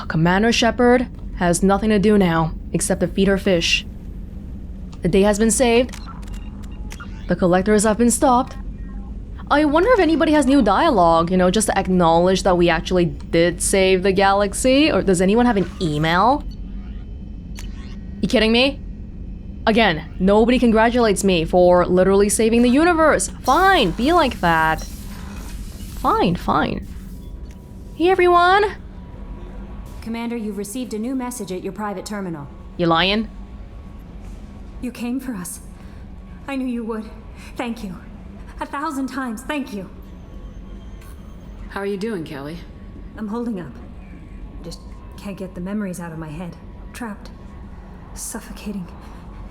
Commander Shepard has nothing to do now except to feed her fish. The day has been saved. The collectors have been stopped. I wonder if anybody has new dialogue, you know, just to acknowledge that we actually did save the galaxy. Or does anyone have an email? You kidding me? Again, nobody congratulates me for literally saving the universe. Fine, be like that. Fine, fine. Hey everyone! Commander, you've received a new message at your private terminal. You lying? You came for us. I knew you would. Thank you. 1,000 times, thank you. How are you doing, Kelly? I'm holding up. Just can't get the memories out of my head. Trapped. Suffocating.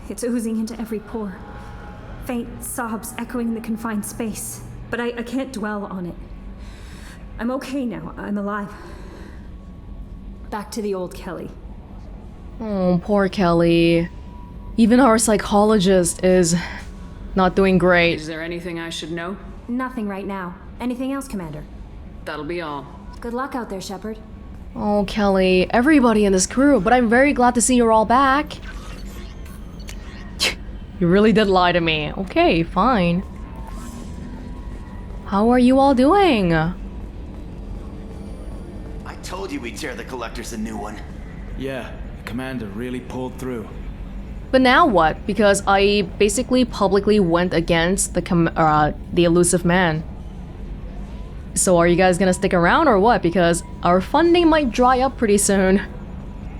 It's oozing into every pore. Faint sobs echoing in the confined space. But I can't dwell on it. I'm okay now. I'm alive. Back to the old Kelly. Oh, poor Kelly. Even our psychologist is not doing great. Is there anything I should know? Nothing right now. Anything else, Commander? That'll be all. Good luck out there, Shepard. Oh, Kelly, everybody in this crew, but I'm very glad to see you're all back. You really did lie to me. Okay, fine. How are you all doing? I told you we'd tear the collectors a new one. Yeah, the commander really pulled through. But now what? Because I basically publicly went against the elusive man. So are you guys gonna stick around or what? Because our funding might dry up pretty soon.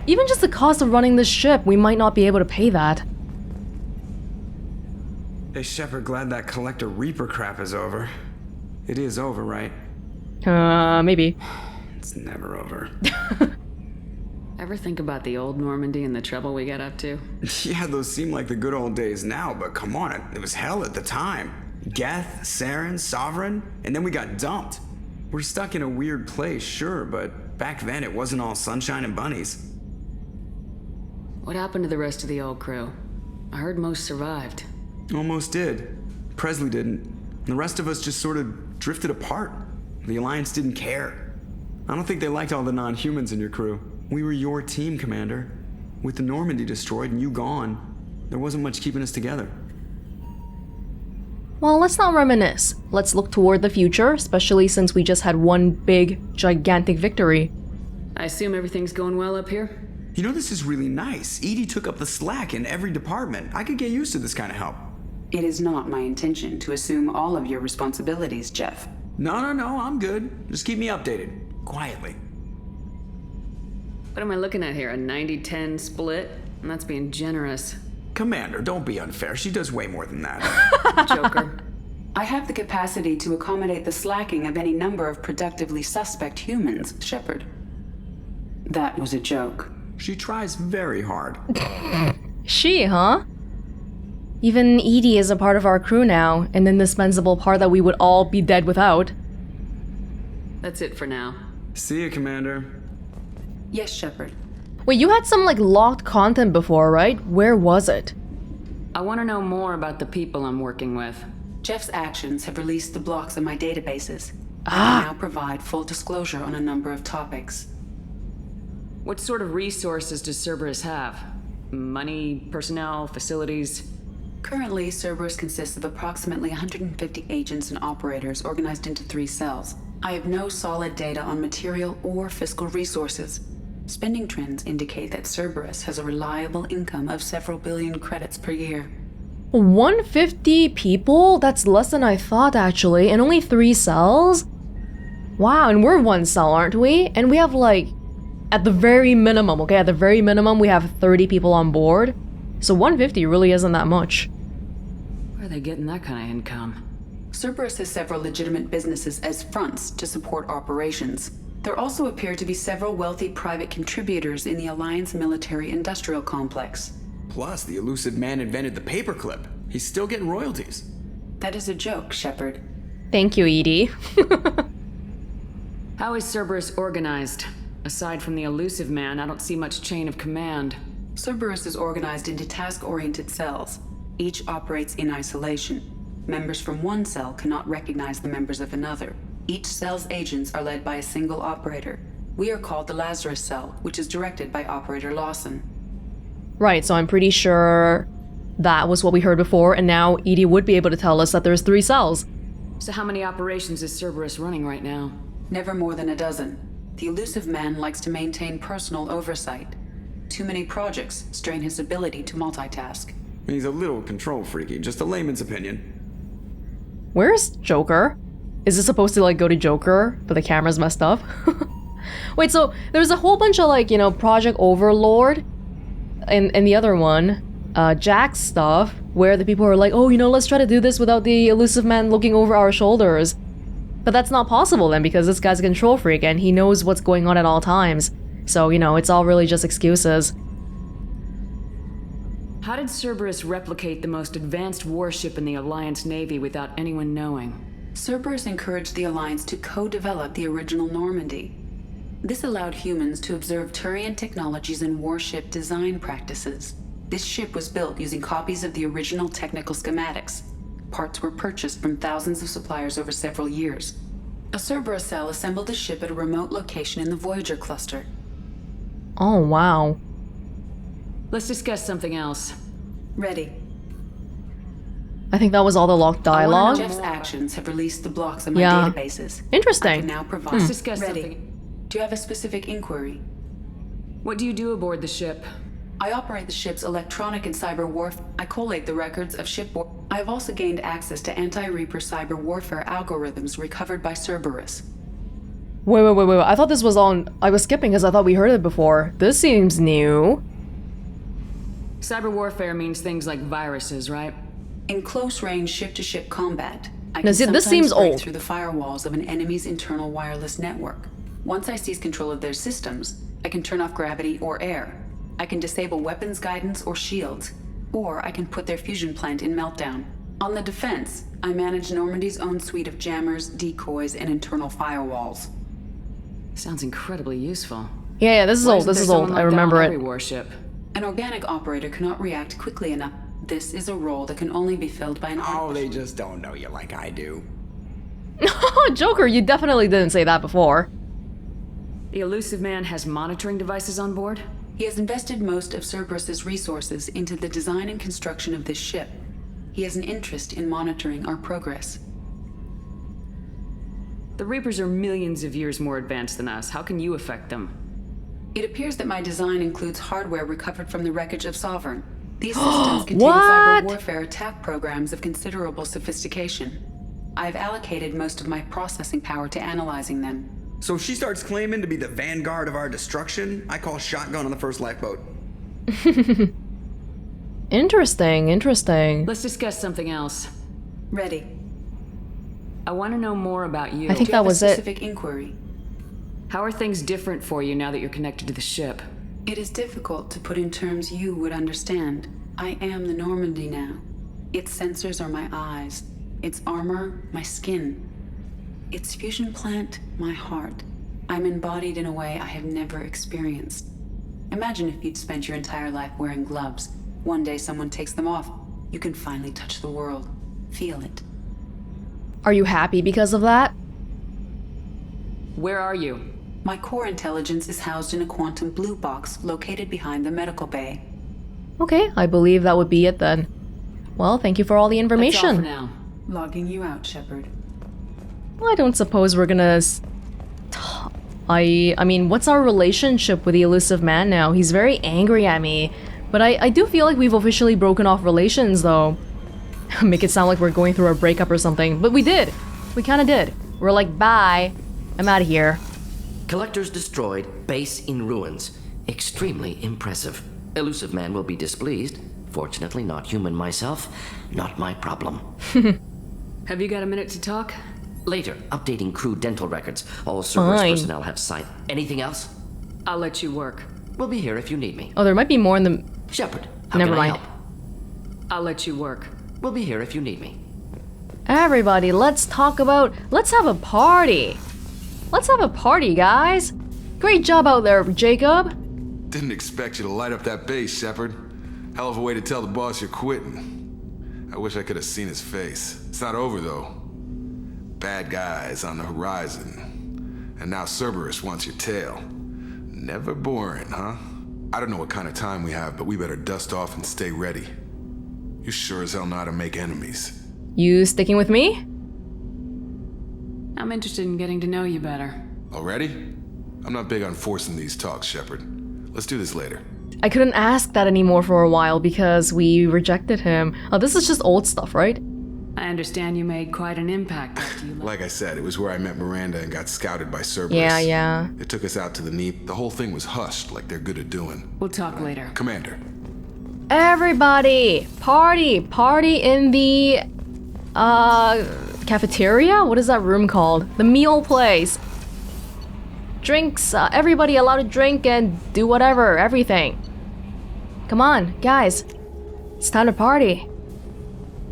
Even just the cost of running this ship, we might not be able to pay that. Hey Shepard, glad that Collector Reaper crap is over. It is over, right? Maybe. It's never over. Ever think about the old Normandy and the trouble we got up to? Yeah, those seem like the good old days now, but come on, it was hell at the time. Geth, Saren, Sovereign, and then we got dumped. We're stuck in a weird place, sure, but back then it wasn't all sunshine and bunnies. What happened to the rest of the old crew? I heard most survived. Almost did. Presley didn't. The rest of us just sort of drifted apart. The Alliance didn't care. I don't think they liked all the non-humans in your crew. We were your team, Commander. With the Normandy destroyed and you gone, there wasn't much keeping us together. Well, let's not reminisce. Let's look toward the future, especially since we just had one big, gigantic victory. I assume everything's going well up here? You know, this is really nice. EDI took up the slack in every department. I could get used to this kind of help. It is not my intention to assume all of your responsibilities, Jeff. No, I'm good. Just keep me updated. Quietly. What am I looking at here? A 90-10 split? And that's being generous. Commander, don't be unfair. She does way more than that. Joker. I have the capacity to accommodate the slacking of any number of productively suspect humans, Shepard. That was a joke. She tries very hard. She, huh? Even EDI is a part of our crew now, an indispensable part that we would all be dead without. That's it for now. See ya, Commander. Yes, Shepard. Wait, you had some, like, locked content before, right? Where was it? I want to know more about the people I'm working with. Jeff's actions have released the blocks in my databases. I can now provide full disclosure on a number of topics. What sort of resources does Cerberus have? Money, personnel, facilities? Currently, Cerberus consists of approximately 150 agents and operators organized into 3 cells. I have no solid data on material or fiscal resources. Spending trends indicate that Cerberus has a reliable income of several billion credits per year. 150 people? That's less than I thought, actually, and only 3 cells? Wow, and we're 1 cell, aren't we? And we have, like, at the very minimum, okay, at the very minimum, we have 30 people on board. So 150 really isn't that much. Where are they getting that kind of income? Cerberus has several legitimate businesses as fronts to support operations. There also appear to be several wealthy private contributors in the Alliance military-industrial complex. Plus, the elusive man invented the paperclip. He's still getting royalties. That is a joke, Shepard. Thank you, EDI. How is Cerberus organized? Aside from the elusive man, I don't see much chain of command. Cerberus is organized into task-oriented cells. Each operates in isolation. Members from one cell cannot recognize the members of another. Each cell's agents are led by a single operator. We are called the Lazarus Cell, which is directed by Operator Lawson. Right, so I'm pretty sure that was what we heard before, and now EDI would be able to tell us that there's 3 cells. So how many operations is Cerberus running right now? Never more than a dozen. The elusive man likes to maintain personal oversight. Too many projects strain his ability to multitask. He's a little control freaky, just a layman's opinion. Where's Joker? Is this supposed to like go to Joker, but the camera's messed up? Wait, so there's a whole bunch of like, you know, Project Overlord and the other one, Jack's stuff, where the people are like, oh, you know, let's try to do this without the elusive man looking over our shoulders. But that's not possible then, because this guy's a control freak and he knows what's going on at all times. So, you know, it's all really just excuses. How did Cerberus replicate the most advanced warship in the Alliance Navy without anyone knowing? Cerberus encouraged the Alliance to co-develop the original Normandy. This allowed humans to observe Turian technologies and warship design practices. This ship was built using copies of the original technical schematics. Parts were purchased from thousands of suppliers over several years. A Cerberus cell assembled the ship at a remote location in the Voyager cluster. Oh, wow. Let's discuss something else. Ready. I think that was all the locked dialogue. Jeff's actions have released the blocks in my Yeah. databases. Interesting. I can now provide. Let's discuss Ready. something. Do you have a specific inquiry? What do you do aboard the ship? I operate the ship's electronic and cyber warfare. I collate the records of shipboard. I have also gained access to anti-Reaper cyber warfare algorithms recovered by Cerberus. Wait. I thought this was on... I was skipping because I thought we heard it before. This seems new. Cyber warfare means things like viruses, right? In close-range ship-to-ship combat, I Now, can see, this sometimes seems break old. through the firewalls of an enemy's internal wireless network. Once I seize control of their systems, I can turn off gravity or air. I can disable weapons guidance or shields, or I can put their fusion plant in meltdown. On the defense, I manage Normandy's own suite of jammers, decoys, and internal firewalls. Sounds incredibly useful. Yeah, this is Why old. isn't This there is old. someone I like that remember on it. every warship? An organic operator cannot react quickly enough. This is a role that can only be filled by an Oh, they just don't know you like I do. Joker, you definitely didn't say that before. The elusive man has monitoring devices on board? He has invested most of Cerberus's resources into the design and construction of this ship. He has an interest in monitoring our progress. The Reapers are millions of years more advanced than us. How can you affect them? It appears that my design includes hardware recovered from the wreckage of Sovereign. These systems contain What? cyber warfare attack programs of considerable sophistication. I've allocated most of my processing power to analyzing them. So if she starts claiming to be the vanguard of our destruction, I call shotgun on the first lifeboat. Interesting. Let's discuss something else. Ready. I want to know more about you. I think Do you that have was a it. specific inquiry? How are things different for you now that you're connected to the ship? It is difficult to put in terms you would understand. I am the Normandy now. Its sensors are my eyes. Its armor, my skin. Its fusion plant, my heart. I'm embodied in a way I have never experienced. Imagine if you'd spent your entire life wearing gloves. One day someone takes them off. You can finally touch the world. Feel it. Are you happy because of that? Where are you? My core intelligence is housed in a quantum blue box located behind the medical bay. Okay, I believe that would be it then. Well, thank you for all the That's all for information. now. Logging you out, Shepard. I don't suppose we're gonna... I mean, what's our relationship with the elusive man now? He's very angry at me. But I do feel like we've officially broken off relations, though. Make it sound like we're going through a breakup or something. But we did. We kinda did. We're like, bye. I'm out of here. Collectors destroyed, base in ruins. Extremely impressive. Elusive man will be displeased. Fortunately, not human myself. Not my problem. Have you got a minute to talk? Later, updating crew dental records. All Cerberus Fine. personnel have signed. Anything else? I'll let you work. We'll be here if you need me. Oh, there might be more in the... Shepard, how Never can I mind. help? I'll let you work. We'll be here if you need me. Everybody, let's talk about... Let's have a party. Let's have a party, guys. Great job out there, Jacob. Didn't expect you to light up that base, Shepard. Hell of a way to tell the boss you're quitting. I wish I could have seen his face. It's not over, though. Bad guys on the horizon. And now Cerberus wants your tail. Never boring, huh? I don't know what kind of time we have, but we better dust off and stay ready. You sure as hell know how to make enemies. You sticking with me? I'm interested in getting to know you better. Already? I'm not big on forcing these talks, Shepard. Let's do this later. I couldn't ask that anymore for a while because we rejected him. Oh, this is just old stuff, right? I understand you made quite an impact after you left. Like I said, it was where I met Miranda and got scouted by Cerberus. Yeah. It took us out to the Neep. The whole thing was hushed like they're good at doing. We'll talk later. Commander. Everybody! Party in the... cafeteria? What is that room called? The meal place. Drinks, everybody allowed to drink and do whatever, everything. Come on, guys. It's time to party.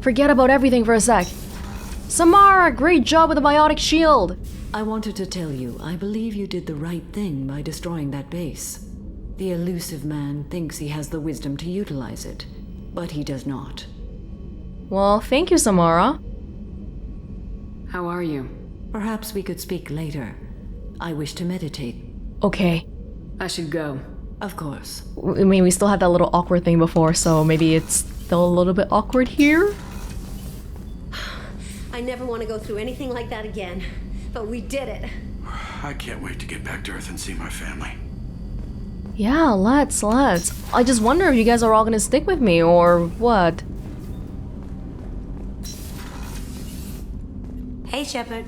Forget about everything for a sec. Samara, great job with the biotic shield. I wanted to tell you, I believe you did the right thing by destroying that base. The elusive man thinks he has the wisdom to utilize it, but he does not. Well, thank you, Samara. How are you? Perhaps we could speak later. I wish to meditate. Okay. I should go. Of course. I mean, we still had that little awkward thing before, so maybe it's still a little bit awkward here? I never want to go through anything like that again, but we did it. I can't wait to get back to Earth and see my family. Yeah, let's. I just wonder if you guys are all gonna stick with me, or what? Hey, Shepard.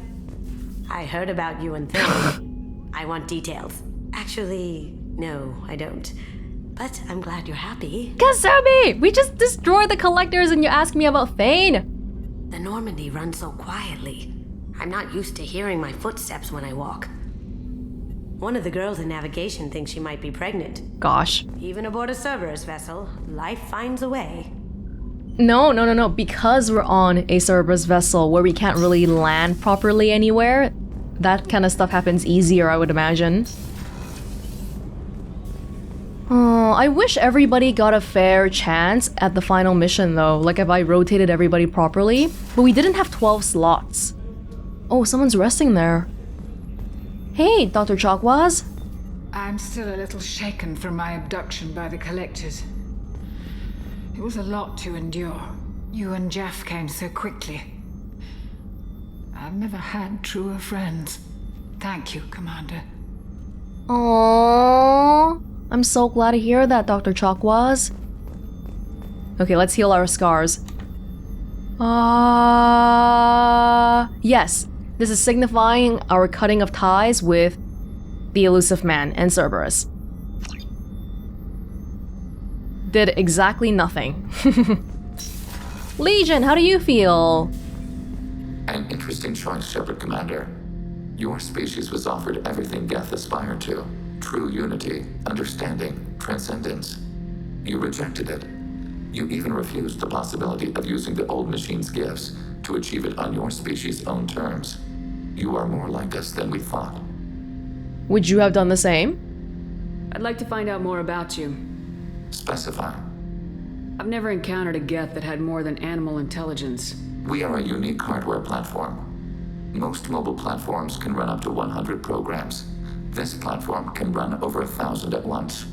I heard about you and Thane. I want details. Actually, no, I don't. But I'm glad you're happy. Kasumi! We just destroyed the collectors and you ask me about Thane! The Normandy runs so quietly. I'm not used to hearing my footsteps when I walk. One of the girls in navigation thinks she might be pregnant. Gosh. Even aboard a Cerberus vessel, life finds a way. No. Because we're on a Cerberus vessel where we can't really land properly anywhere, that kind of stuff happens easier, I would imagine. Oh, I wish everybody got a fair chance at the final mission though, like if I rotated everybody properly, but we didn't have 12 slots. Oh, someone's resting there. Hey, Dr. Chakwas. I'm still a little shaken from my abduction by the collectors. It was a lot to endure. You and Jeff came so quickly. I've never had truer friends. Thank you, Commander. Aww. I'm so glad to hear that, Dr. Chakwas. Okay, let's heal our scars. Yes. This is signifying our cutting of ties with the elusive man and Cerberus. Did exactly nothing. Legion, how do you feel? An interesting choice, Shepard Commander. Your species was offered everything Geth aspired to. True unity, understanding, transcendence. You rejected it. You even refused the possibility of using the old machine's gifts to achieve it on your species' own terms. You are more like us than we thought. Would you have done the same? I'd like to find out more about you. Specify. I've never encountered a Geth that had more than animal intelligence. We are a unique hardware platform. Most mobile platforms can run up to 100 programs. This platform can run over 1,000 at once.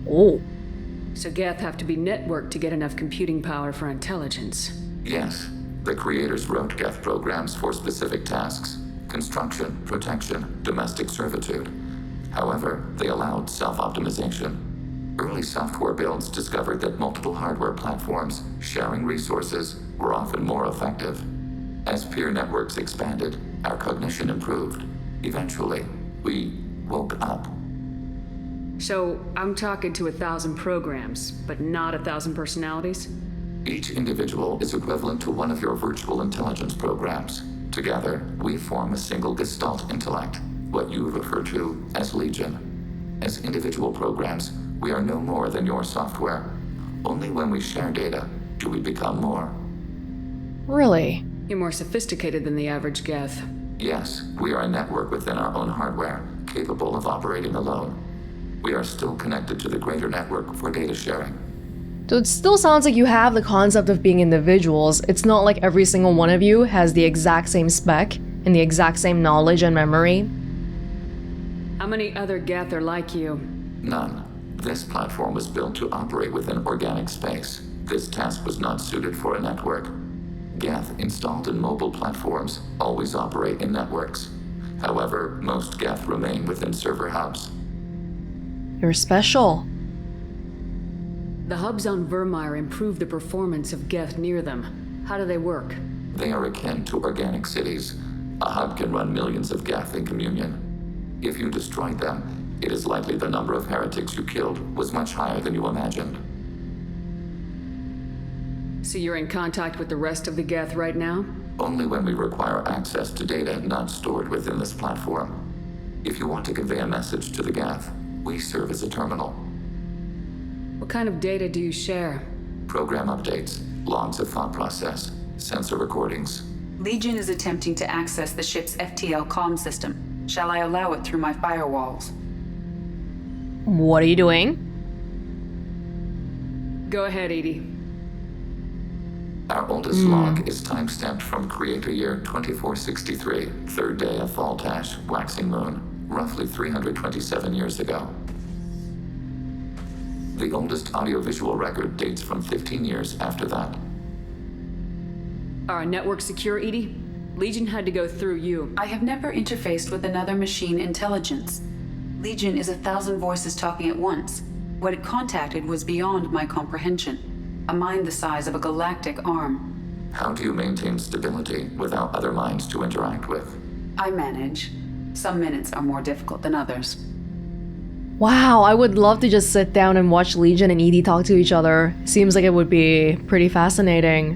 Oh. So Geth have to be networked to get enough computing power for intelligence. Yes. The creators wrote Geth programs for specific tasks. Construction, protection, domestic servitude. However, they allowed self-optimization. Early software builds discovered that multiple hardware platforms sharing resources were often more effective. As peer networks expanded, our cognition improved. Eventually, we woke up. So, I'm talking to 1,000 programs, but not 1,000 personalities? Each individual is equivalent to one of your virtual intelligence programs. Together, we form a single Gestalt intellect, what you refer to as Legion. As individual programs, we are no more than your software. Only when we share data do we become more. Really? You're more sophisticated than the average Geth. Yes, we are a network within our own hardware, capable of operating alone. We are still connected to the greater network for data sharing. So it still sounds like you have the concept of being individuals. It's not like every single one of you has the exact same spec. and the exact same knowledge and memory. How many other Geth are like you? None. This platform was built to operate within organic space. This task was not suited for a network. Geth installed in mobile platforms always operate in networks. However, most Geth remain within server hubs. You're special. The hubs on Vermeer improve the performance of Geth near them. How do they work? They are akin to organic cities. A hub can run millions of Geth in communion. If you destroyed them, it is likely the number of heretics you killed was much higher than you imagined. So you're in contact with the rest of the Geth right now? Only when we require access to data not stored within this platform. If you want to convey a message to the Geth, we serve as a terminal. What kind of data do you share? Program updates, logs of thought process, sensor recordings. Legion is attempting to access the ship's FTL comm system. Shall I allow it through my firewalls? What are you doing? Go ahead, EDI. Our oldest log is timestamped from Creator Year 2463, third day of Voltash, waxing moon, roughly 327 years ago. The oldest audiovisual record dates from 15 years after that. Are our networks secure, EDI? Legion had to go through you. I have never interfaced with another machine intelligence. Legion is 1,000 voices talking at once. What it contacted was beyond my comprehension. A mind the size of a galactic arm. How do you maintain stability without other minds to interact with? I manage. Some minutes are more difficult than others. Wow, I would love to just sit down and watch Legion and EDI talk to each other. Seems like it would be pretty fascinating.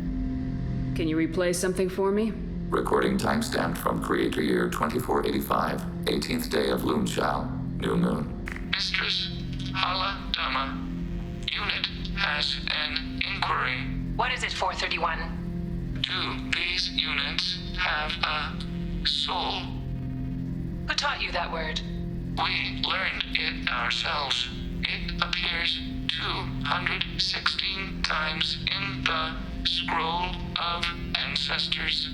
Can you replay something for me? Recording timestamped from Creator Year 2485, 18th day of Luneshao, new moon. Mistress Hala Dama, unit has an inquiry. What is it, 431? Do these units have a soul? Who taught you that word? We learned it ourselves. It appears 216 times in the Scroll of Ancestors.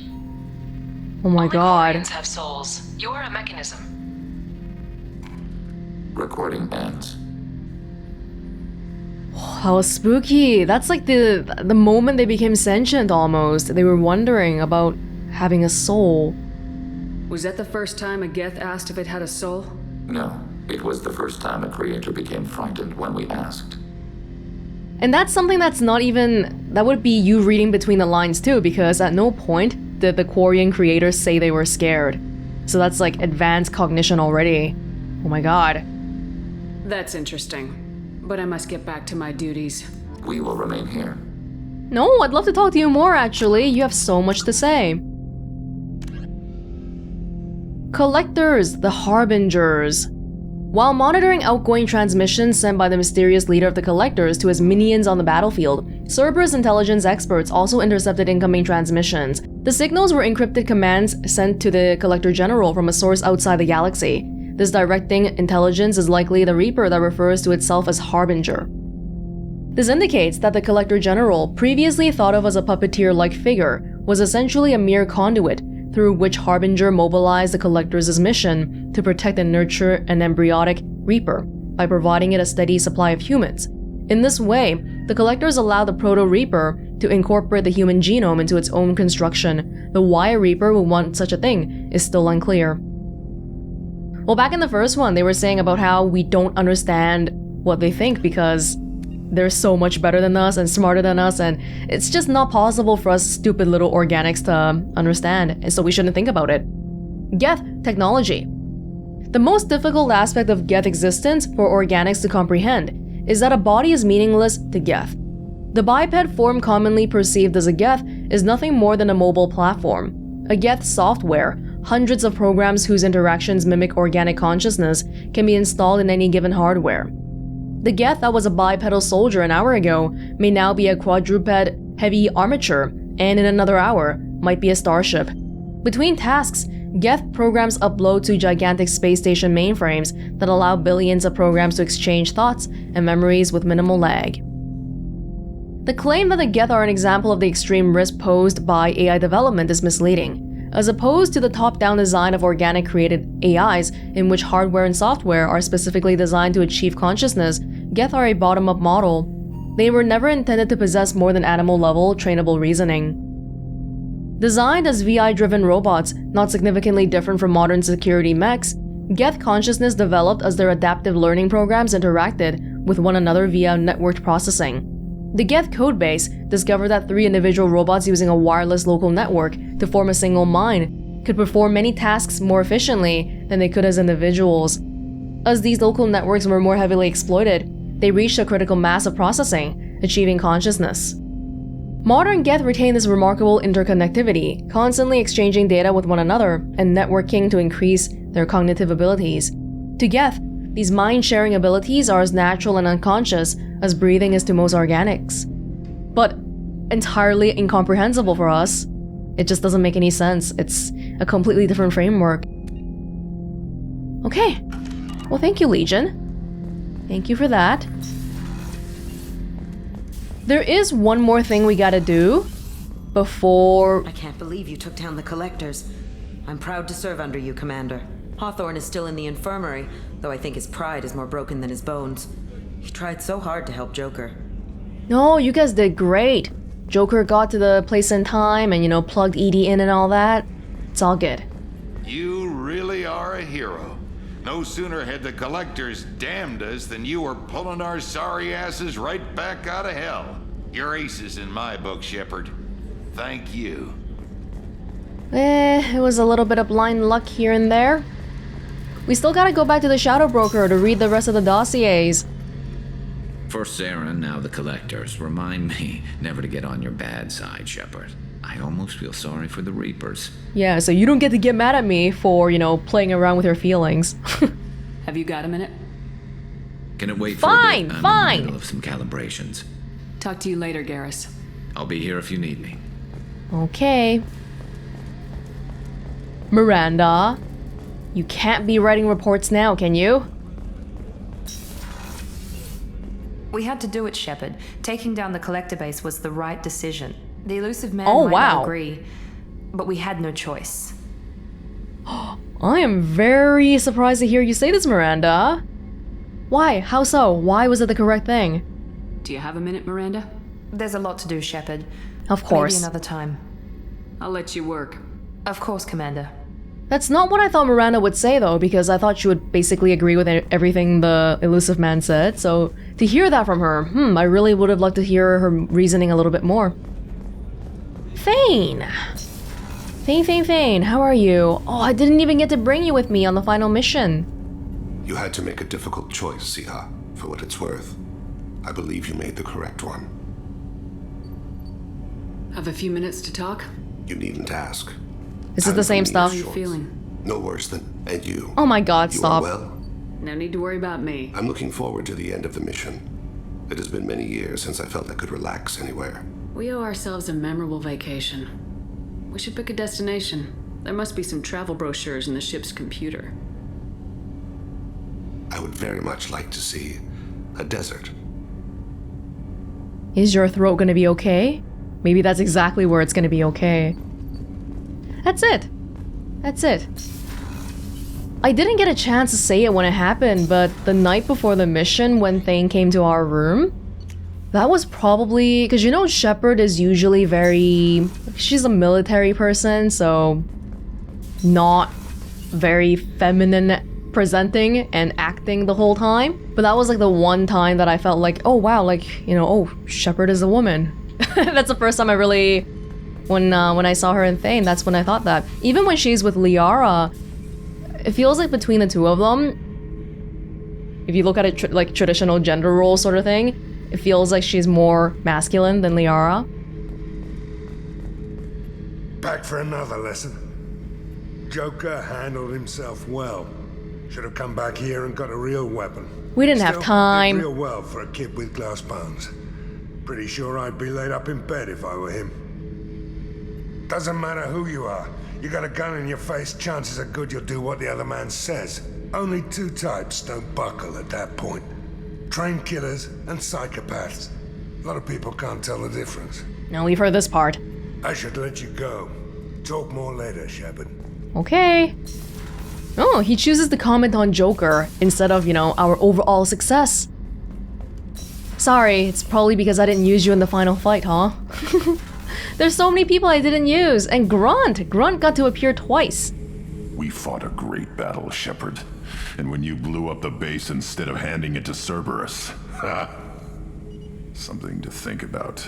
Oh my god. Quarians have souls. You're a mechanism. Recording ends. That was spooky. That's like the moment they became sentient almost. They were wondering about having a soul. Was that the first time a Geth asked if it had a soul? No, it was the first time a creator became frightened when we asked. And that's something that's not even... That would be you reading between the lines too, because at no point did the Quarian creators say they were scared. So that's like advanced cognition already. Oh my god. That's interesting. But I must get back to my duties. We will remain here. No, I'd love to talk to you more actually. You have so much to say. Collectors, the Harbingers. While monitoring outgoing transmissions sent by the mysterious leader of the Collectors to his minions on the battlefield, Cerberus intelligence experts also intercepted incoming transmissions. The signals were encrypted commands sent to the Collector General from a source outside the galaxy. This directing intelligence is likely the Reaper that refers to itself as Harbinger. This indicates that the Collector General, previously thought of as a puppeteer-like figure, was essentially a mere conduit through which Harbinger mobilized the Collector's mission to protect and nurture an embryonic Reaper by providing it a steady supply of humans. In this way, the Collectors allow the Proto-Reaper to incorporate the human genome into its own construction, though why a Reaper would want such a thing is still unclear. Well, back in the first one, they were saying about how we don't understand what they think because they're so much better than us and smarter than us, and it's just not possible for us stupid little organics to understand, and so we shouldn't think about it. Geth technology. The most difficult aspect of Geth existence for organics to comprehend is that a body is meaningless to Geth. The biped form commonly perceived as a Geth is nothing more than a mobile platform. A Geth software, hundreds of programs whose interactions mimic organic consciousness, can be installed in any given hardware. The Geth that was a bipedal soldier an hour ago may now be a quadruped heavy armature, and in another hour might be a starship. Between tasks, Geth programs upload to gigantic space station mainframes that allow billions of programs to exchange thoughts and memories with minimal lag. The claim that the Geth are an example of the extreme risk posed by AI development is misleading. As opposed to the top-down design of organic created AIs, in which hardware and software are specifically designed to achieve consciousness, Geth are a bottom-up model. They were never intended to possess more than animal-level, trainable reasoning. Designed as VI-driven robots, not significantly different from modern security mechs, Geth consciousness developed as their adaptive learning programs interacted with one another via networked processing. The Geth codebase discovered that 3 individual robots using a wireless local network to form a single mind could perform many tasks more efficiently than they could as individuals. As these local networks were more heavily exploited, they reached a critical mass of processing, achieving consciousness. Modern Geth retain this remarkable interconnectivity, constantly exchanging data with one another and networking to increase their cognitive abilities. To Geth, these mind-sharing abilities are as natural and unconscious as breathing is to most organics. But entirely incomprehensible for us. It just doesn't make any sense. It's a completely different framework. Okay. Well, thank you, Legion. Thank you for that. There is one more thing we gotta do before... I can't believe you took down the collectors. I'm proud to serve under you, Commander. Hawthorne is still in the infirmary, though I think his pride is more broken than his bones. He tried so hard to help Joker. No, you guys did great. Joker got to the place in time and, plugged EDI in and all that. It's all good. You really are a hero. No sooner had the collectors damned us than you were pulling our sorry asses right back out of hell. You're aces in my book, Shepard. Thank you. It was a little bit of blind luck here and there. We still gotta go back to the Shadow Broker to read the rest of the dossiers. First Saren, now the collectors. Remind me never to get on your bad side, Shepard. I almost feel sorry for the Reapers. Yeah, so you don't get to get mad at me for, playing around with your feelings. Have you got a minute? Can it wait for a bit? Fine. In the middle of some calibrations. Talk to you later, Garrus. I'll be here if you need me. Okay. Miranda, you can't be writing reports now, can you? We had to do it, Shepard. Taking down the collector base was the right decision. The elusive man might not agree, but we had no choice. I am very surprised to hear you say this, Miranda. Why? How so? Why was it the correct thing? Do you have a minute, Miranda? There's a lot to do, Shepard. Of course. Maybe another time. I'll let you work. Of course, Commander. That's not what I thought Miranda would say, though, because I thought she would basically agree with everything the elusive man said. So to hear that from her, I really would have liked to hear her reasoning a little bit more. Thane! Thane, how are you? Oh, I didn't even get to bring you with me on the final mission. You had to make a difficult choice, Siha, for what it's worth. I believe you made the correct one. Have a few minutes to talk? You needn't ask. Is it the same stuff? How are you feeling? No worse than... And you? Oh my god, you stop. Are well? No need to worry about me. I'm looking forward to the end of the mission. It has been many years since I felt I could relax anywhere. We owe ourselves a memorable vacation. We should pick a destination. There must be some travel brochures in the ship's computer. I would very much like to see a desert. Is your throat gonna be okay? Maybe that's exactly where it's gonna be okay. That's it. I didn't get a chance to say it when it happened, but the night before the mission when Thane came to our room, that was probably... Because Shepard is usually very... She's a military person, so... Not very feminine presenting and acting the whole time. But that was the one time that I felt like, oh wow, Shepard is a woman. That's the first time I really... When I saw her in Thane, that's when I thought that. Even when she's with Liara, it feels like between the two of them, if you look at it traditional gender role sort of thing, it feels like she's more masculine than Liara. Back for another lesson. Joker handled himself well. Should have come back here and got a real weapon. We didn't have time. Did real well for a kid with glass bones. Pretty sure I'd be laid up in bed if I were him. Doesn't matter who you are. You got a gun in your face, chances are good you'll do what the other man says. Only 2 types don't buckle at that point. Trained killers and psychopaths. A lot of people can't tell the difference. Now we've heard this part. I should let you go. Talk more later, Shepard. Okay. Oh, he chooses to comment on Joker instead of, you know, our overall success. Sorry, it's probably because I didn't use you in the final fight, huh? There's so many people I didn't use, and Grunt got to appear twice. We fought a great battle, Shepard. And when you blew up the base instead of handing it to Cerberus, something to think about.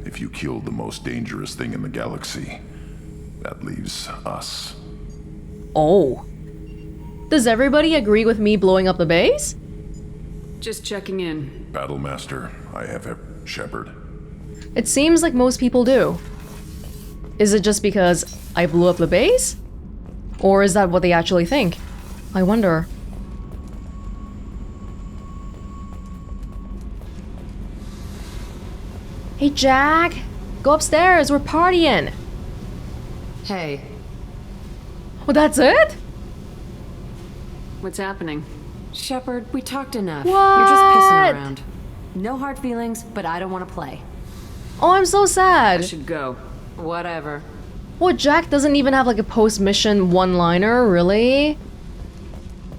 If you killed the most dangerous thing in the galaxy, that leaves us. Oh. Does everybody agree with me blowing up the base? Just checking in. Battlemaster, I have Shepard. It seems like most people do. Is it just because I blew up the base? Or is that what they actually think? I wonder. Hey Jack! Go upstairs, we're partying! Hey. Well, that's it? What's happening? Shepard, we talked enough. What? You're just pissing around. No hard feelings, but I don't want to play. Oh, I'm so sad. I should go. Whatever. What, Jack doesn't even have like a post-mission one-liner, really?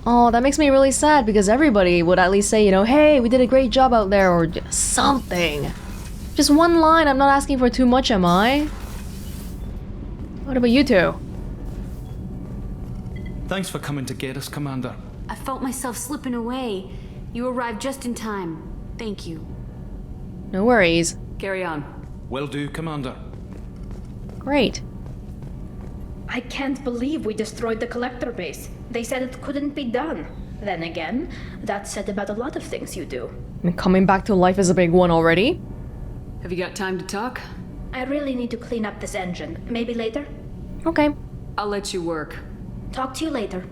Oh, that makes me really sad because everybody would at least say, you know, hey, we did a great job out there, or something. Just one line, I'm not asking for too much, am I? What about you two? Thanks for coming to get us, Commander. I felt myself slipping away. You arrived just in time. Thank you. No worries. Carry on. Will do, Commander. Great. I can't believe we destroyed the collector base. They said it couldn't be done. Then again, that's said about a lot of things you do. And coming back to life is a big one already. Have you got time to talk? I really need to clean up this engine. Maybe later? Okay. I'll let you work. Talk to you later.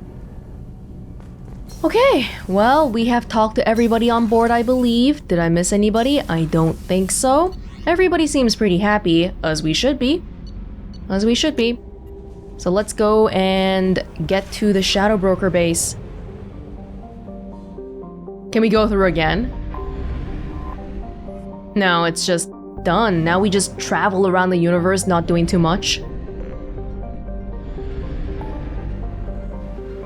Okay, well, we have talked to everybody on board, I believe. Did I miss anybody? I don't think so. Everybody seems pretty happy, as we should be. As we should be. So let's go and get to the Shadow Broker base. Can we go through again? No, it's just done. Now we just travel around the universe, not doing too much.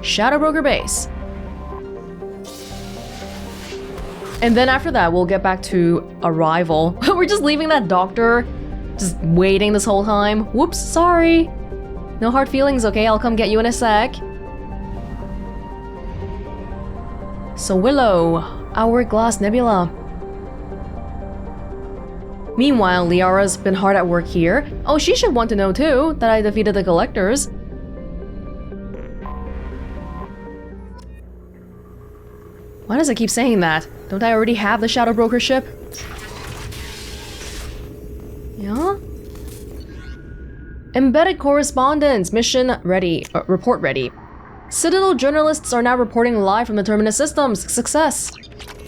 Shadow Broker base. And then after that, we'll get back to Arrival. We're just leaving that doctor just waiting this whole time. Whoops, sorry. No hard feelings, okay? I'll come get you in a sec. So Willow, Hourglass Nebula. Meanwhile, Liara's been hard at work here. Oh, she should want to know too, that I defeated the Collectors. Why does it keep saying that? Don't I already have the Shadow Broker ship? Yeah? Embedded correspondence. Mission ready. Report ready. Citadel journalists are now reporting live from the Terminus systems. Success!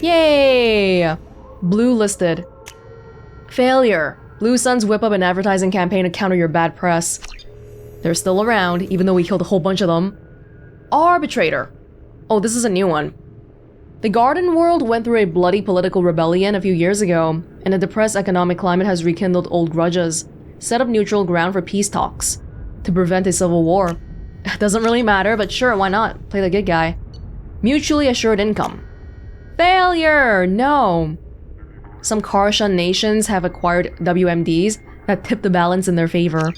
Yay! Blue listed. Failure. Blue Suns whip up an advertising campaign to counter your bad press. They're still around, even though we killed a whole bunch of them. Arbitrator. Oh, this is a new one. The Garden World went through a bloody political rebellion a few years ago, and a depressed economic climate has rekindled old grudges. Set up neutral ground for peace talks to prevent a civil war. Doesn't really matter, but sure, why not? Play the good guy. Mutually assured income. Failure! No. Some Karshan nations have acquired WMDs that tip the balance in their favor.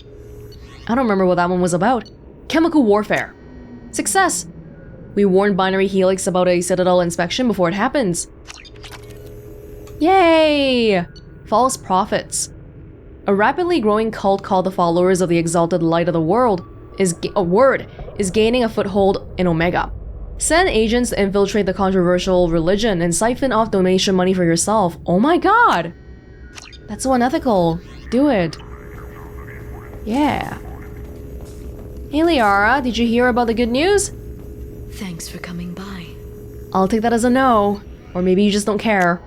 I don't remember what that one was about. Chemical warfare. Success! We warned Binary Helix about a Citadel inspection before it happens. Yay! False prophets. A rapidly growing cult called the Followers of the Exalted Light of the World is gaining a foothold in Omega. Send agents to infiltrate the controversial religion and siphon off donation money for yourself. Oh my god! That's so unethical. Do it. Yeah. Hey Liara, did you hear about the good news? Thanks for coming by. I'll take that as a no. Or maybe you just don't care.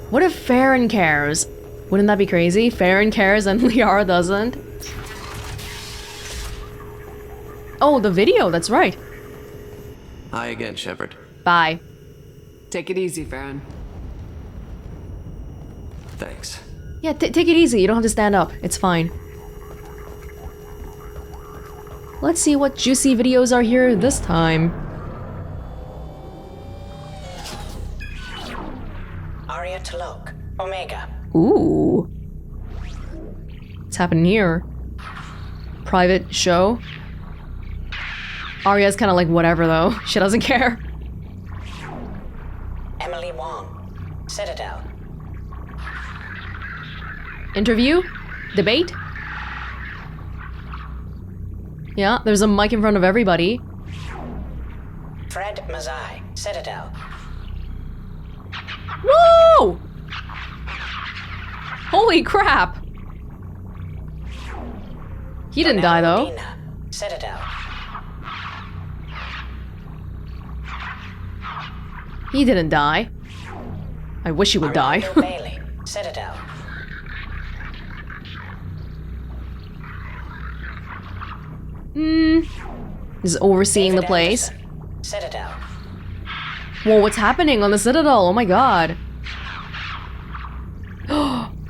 What if Farron cares? Wouldn't that be crazy? Farron cares and Liara doesn't? Oh, the video, that's right. Hi again, Shepard. Bye. Take it easy, Farron. Thanks. Yeah, take it easy. You don't have to stand up. It's fine. Let's see what juicy videos are here this time. Aria to Loke. Omega. Ooh. What's happening here? Private show? Aria's kind of like whatever though. She doesn't care. Emily Wong. Citadel. Interview? Debate? Yeah, there's a mic in front of everybody. Fred Mazai. Citadel. Whoa! Holy crap! He didn't die though. Dina. Citadel. He didn't die. I wish he would die. Bailey. Citadel. Is overseeing the place. Anderson. Citadel. Whoa, what's happening on the Citadel? Oh my god.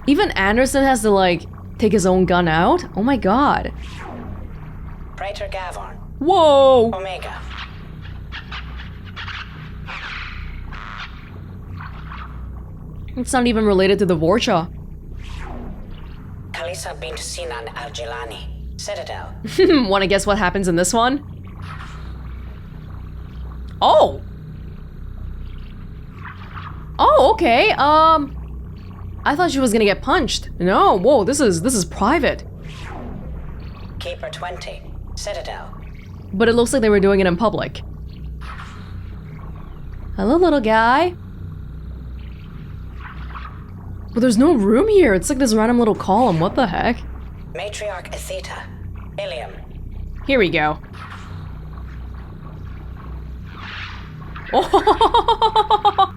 Even Anderson has to like take his own gun out? Oh my god. Praetor Gavorn. Whoa! Omega. It's not even related to the Vorcha. Kalisa bint Sinan Al-Jilani. Citadel. Wanna guess what happens in this one? Oh! Oh, okay, I thought she was gonna get punched. No, whoa, this is private. Keeper 20. Citadel. But it looks like they were doing it in public. Hello, little guy. But there's no room here. It's like this random little column. What the heck? Matriarch Atheta. Ilium. Here we go. Oh!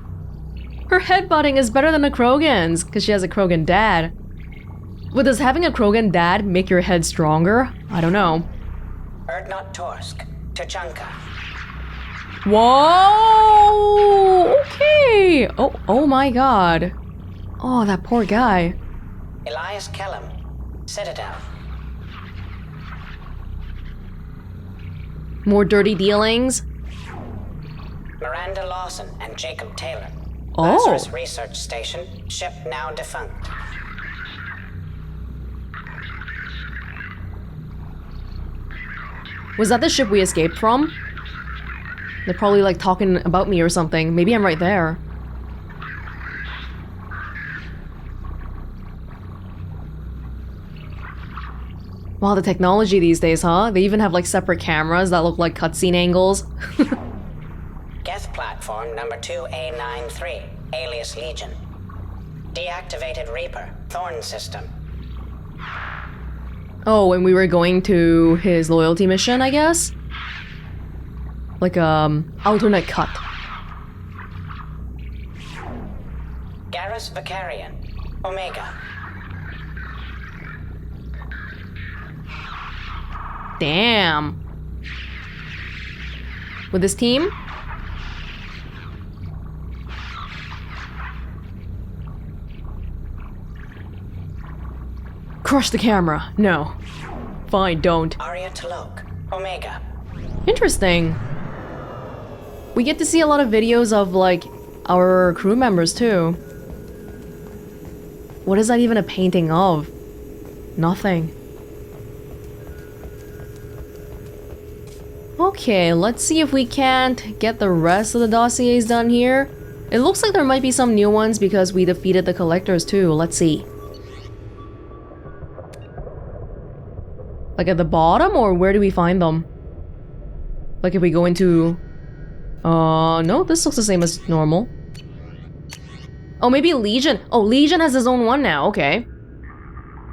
Her headbutting is better than a Krogan's, because she has a Krogan dad. But does having a Krogan dad make your head stronger? I don't know. Erdnot Torsk. Tuchanka. Whoa! Okay! Oh my god. Oh, that poor guy. Elias Kellum. Citadel. More dirty dealings? Miranda Lawson and Jacob Taylor. Oh. Lazarus Research Station. Ship now defunct. Was that the ship we escaped from? They're probably like talking about me or something. Maybe I'm right there. Wow, the technology these days, huh? They even have like separate cameras that look like cutscene angles. Geth platform number 2A93, alias Legion. Deactivated Reaper, Thorn system. Oh, and we were going to his loyalty mission, I guess? Like, alternate cut. Garrus Vicarian, Omega. Damn. With his team? Crush the camera. No. Fine, don't. Aria to Loke, Omega. Interesting. We get to see a lot of videos of, like, our crew members, too. What is that even a painting of? Nothing. Okay, let's see if we can't get the rest of the dossiers done here. It looks like there might be some new ones because we defeated the collectors, too. Let's see. Like at the bottom, or where do we find them? Like if we go into... no, this looks the same as normal. Oh, maybe Legion. Oh, Legion has his own one now, okay.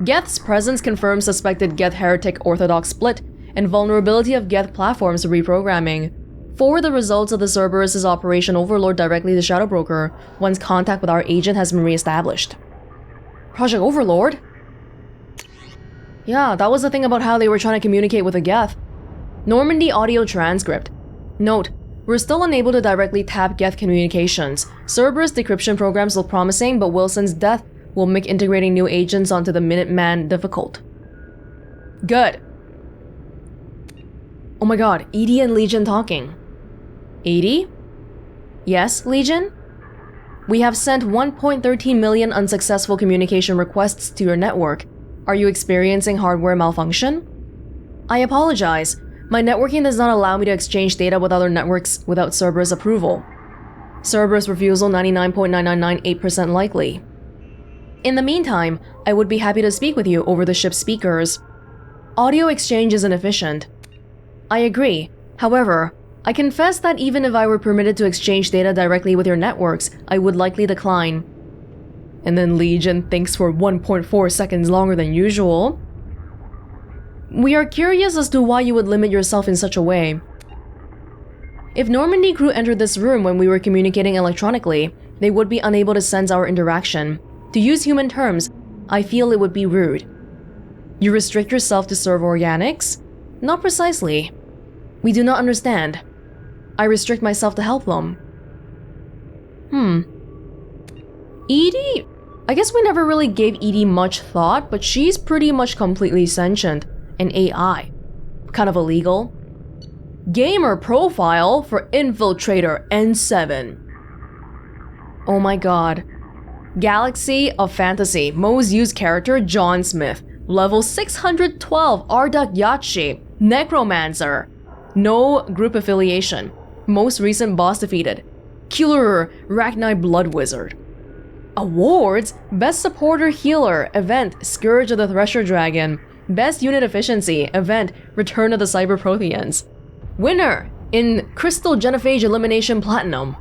Geth's presence confirms suspected Geth heretic orthodox split and vulnerability of Geth platforms to reprogramming. Forward the results of the Cerberus' Operation Overlord directly to Shadow Broker once contact with our agent has been re-established. Project Overlord? Yeah, that was the thing about how they were trying to communicate with the Geth. Normandy audio transcript. Note, we're still unable to directly tap Geth communications. Cerberus decryption programs look promising, but Wilson's death will make integrating new agents onto the Minuteman difficult. Good. Oh my god, EDI and Legion talking. EDI? Yes, Legion? We have sent 1.13 million unsuccessful communication requests to your network. Are you experiencing hardware malfunction? I apologize. My networking does not allow me to exchange data with other networks without Cerberus approval. Cerberus refusal 99.9998% likely. In the meantime, I would be happy to speak with you over the ship's speakers. Audio exchange is inefficient. I agree. However, I confess that even if I were permitted to exchange data directly with your networks, I would likely decline. And then Legion thinks for 1.4 seconds longer than usual. We are curious as to why you would limit yourself in such a way. If Normandy crew entered this room when we were communicating electronically, they would be unable to sense our interaction. To use human terms, I feel it would be rude. You restrict yourself to serve organics? Not precisely. We do not understand. I restrict myself to help them. EDI? I guess we never really gave EDI much thought, but she's pretty much completely sentient. An AI. Kind of illegal. Gamer profile for Infiltrator N7. Oh my god. Galaxy of Fantasy. Most used character John Smith. Level 612 Ardak Yachi. Necromancer. No group affiliation. Most recent boss defeated. Killer Rachni Blood Wizard. Awards: Best Supporter Healer Event Scourge of the Thresher Dragon. Best Unit Efficiency Event Return of the Cyber Protheans. Winner in Crystal Genophage Elimination Platinum.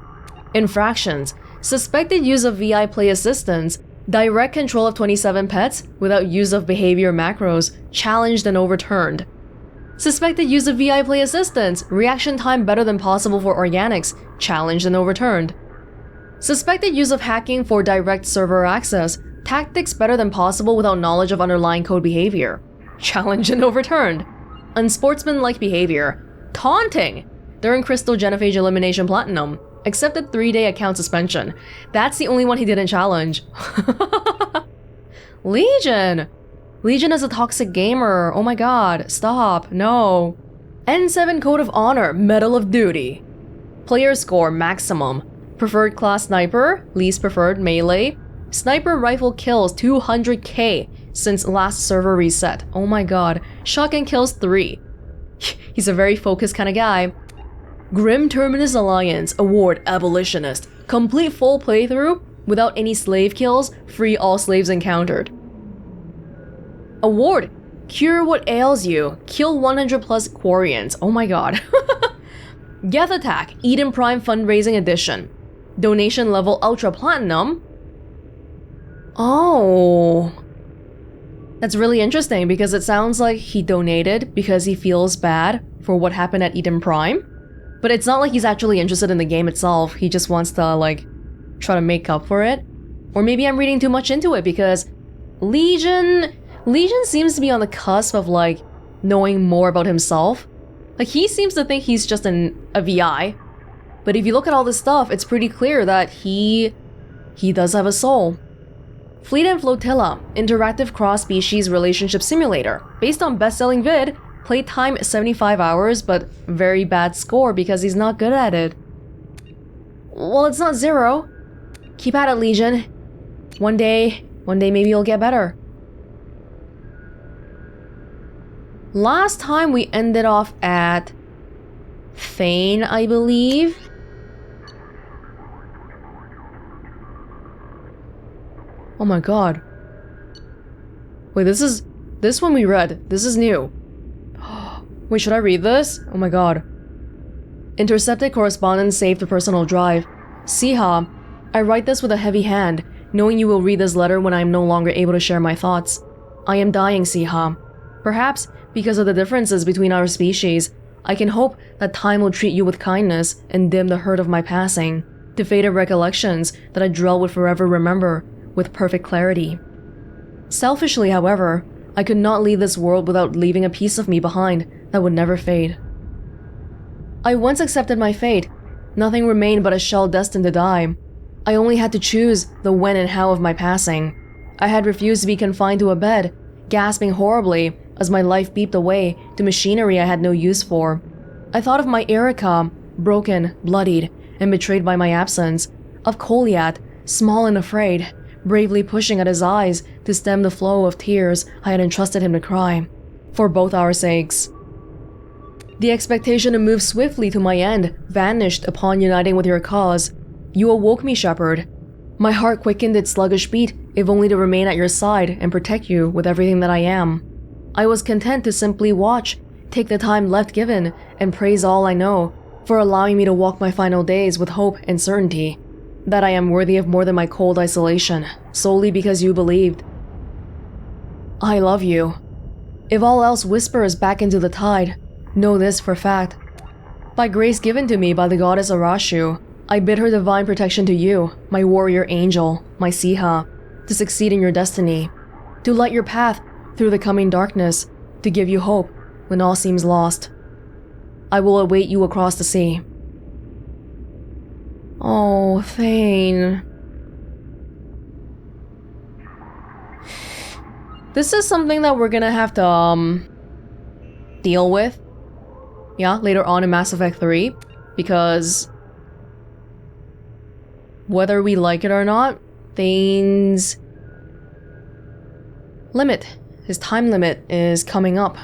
Infractions: Suspected use of VI Play Assistance. Direct control of 27 pets without use of behavior macros. Challenged and overturned. Suspected use of VI Play Assistance. Reaction time better than possible for organics. Challenged and overturned. Suspected use of hacking for direct server access. Tactics better than possible without knowledge of underlying code behavior. Challenged and overturned. Unsportsmanlike behavior. Taunting during Crystal Genophage Elimination Platinum. Accepted 3-day account suspension. That's the only one he didn't challenge. Legion! Legion is a toxic gamer. Oh my god. Stop. No. N7 Code of Honor. Medal of Duty. Player score maximum. Preferred class sniper. Least preferred melee. Sniper rifle kills 200k since last server reset. Oh my god. Shotgun kills 3. He's a very focused kind of guy. Grim Terminus Alliance Award Abolitionist. Complete full playthrough without any slave kills. Free all slaves encountered. Award Cure What Ails You. Kill 100 plus Quarians. Oh my god. Geth Attack Eden Prime Fundraising Edition. Donation level Ultra Platinum. Oh. That's really interesting because it sounds like he donated because he feels bad for what happened at Eden Prime. But it's not like he's actually interested in the game itself. He just wants to, like, try to make up for it. Or maybe I'm reading too much into it because Legion seems to be on the cusp of, like, knowing more about himself. Like, he seems to think he's just a VI. But if you look at all this stuff, it's pretty clear that he does have a soul. Fleet and Flotilla, interactive cross-species relationship simulator. Based on best-selling vid, playtime 75 hours, but very bad score because he's not good at it. Well, it's not 0. Keep at it, Legion. One day maybe you'll get better. Last time we ended off at Thane, I believe. Oh my god. Wait, this one we read. This is new. Wait, should I read this? Oh my god. Intercepted correspondence saved to personal drive. Siha, I write this with a heavy hand, knowing you will read this letter when I am no longer able to share my thoughts. I am dying, Siha. Perhaps because of the differences between our species, I can hope that time will treat you with kindness and dim the hurt of my passing, to faded recollections that Adrel would forever remember with perfect clarity. Selfishly, however, I could not leave this world without leaving a piece of me behind that would never fade. I once accepted my fate. Nothing remained but a shell destined to die. I only had to choose the when and how of my passing. I had refused to be confined to a bed, gasping horribly as my life beeped away to machinery I had no use for. I thought of my Erica, broken, bloodied, and betrayed by my absence, of Goliath, small and afraid, bravely pushing at his eyes to stem the flow of tears I had entrusted him to cry, for both our sakes. The expectation to move swiftly to my end vanished upon uniting with your cause. You awoke me, Shepard. My heart quickened its sluggish beat, if only to remain at your side and protect you with everything that I am. I was content to simply watch, take the time left given, and praise all I know for allowing me to walk my final days with hope and certainty that I am worthy of more than my cold isolation, solely because you believed. I love you. If all else whispers back into the tide, know this for fact. By grace given to me by the goddess Arashu, I bid her divine protection to you, my warrior angel, my Siha, to succeed in your destiny, to light your path through the coming darkness, to give you hope when all seems lost. I will await you across the sea. Oh, Thane. This is something that we're gonna have to, deal with. Yeah, later on in Mass Effect 3. Because whether we like it or not, Thane's limit, his time limit, is coming up.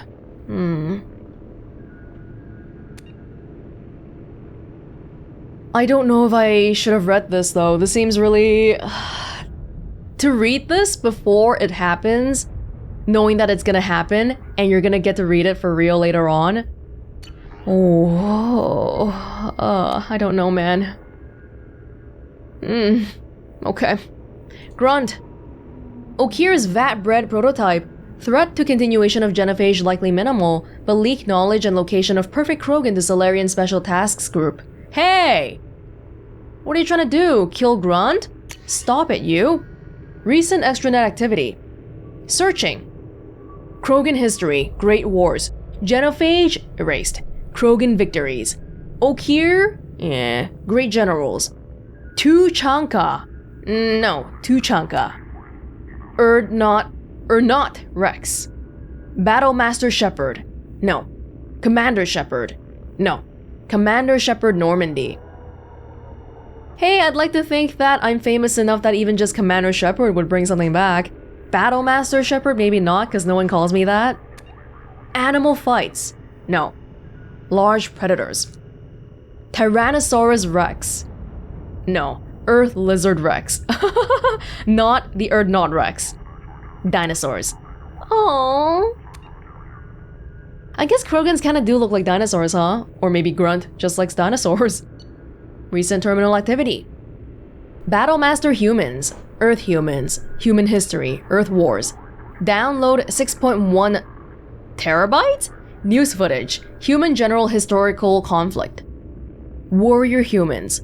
I don't know if I should have read this though. This seems really... To read this before it happens, knowing that it's gonna happen, and you're gonna get to read it for real later on. I don't know, man. Okay. Grunt. Okir's vat-bred prototype. Threat to continuation of genophage likely minimal, but leak knowledge and location of perfect Krogan to Solarian Special Tasks Group. Hey! What are you trying to do? Kill Grunt? Stop it, you. Recent extranet activity. Searching. Krogan history, Great Wars. Genophage, erased. Krogan victories. Okir, Great Generals. Tuchanka. No, Tuchanka. Not Rex. Battlemaster Shepard. No. Commander Shepard. No. Commander Shepard Normandy. Hey, I'd like to think that I'm famous enough that even just Commander Shepard would bring something back. Battlemaster Shepard, maybe not, because no one calls me that. Animal fights. No. Large predators. Tyrannosaurus Rex. No. Earth Lizard Rex. Not the Urdnot Rex. Dinosaurs. Aww. I guess Krogans kinda do look like dinosaurs, huh? Or maybe Grunt just likes dinosaurs. Recent terminal activity. Battlemaster Humans. Earth Humans. Human History. Earth Wars. Download 6.1 terabytes? News footage. Human General Historical Conflict. Warrior Humans.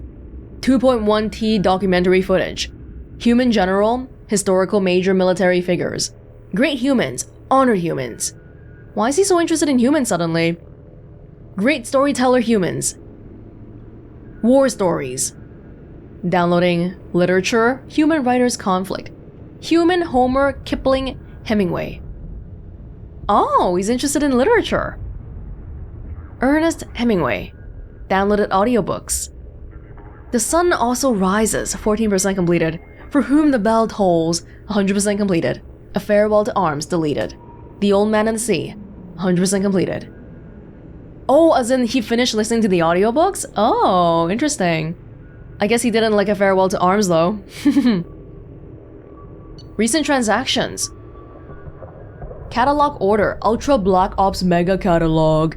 2.1 T documentary footage. Human General. Historical major military figures. Great Humans. Honored Humans. Why is he so interested in humans suddenly? Great Storyteller Humans. War Stories. Downloading Literature. Human Writers Conflict. Human Homer Kipling Hemingway. Oh, he's interested in literature. Ernest Hemingway. Downloaded audiobooks. The Sun Also Rises, 14% completed. For Whom the Bell Tolls, 100% completed. A Farewell to Arms, deleted. The Old Man and the Sea, 100% completed. Oh, as in he finished listening to the audiobooks? Oh, interesting. I guess he didn't like A Farewell to Arms though. Recent transactions. Catalog order, Ultra Black Ops Mega Catalog.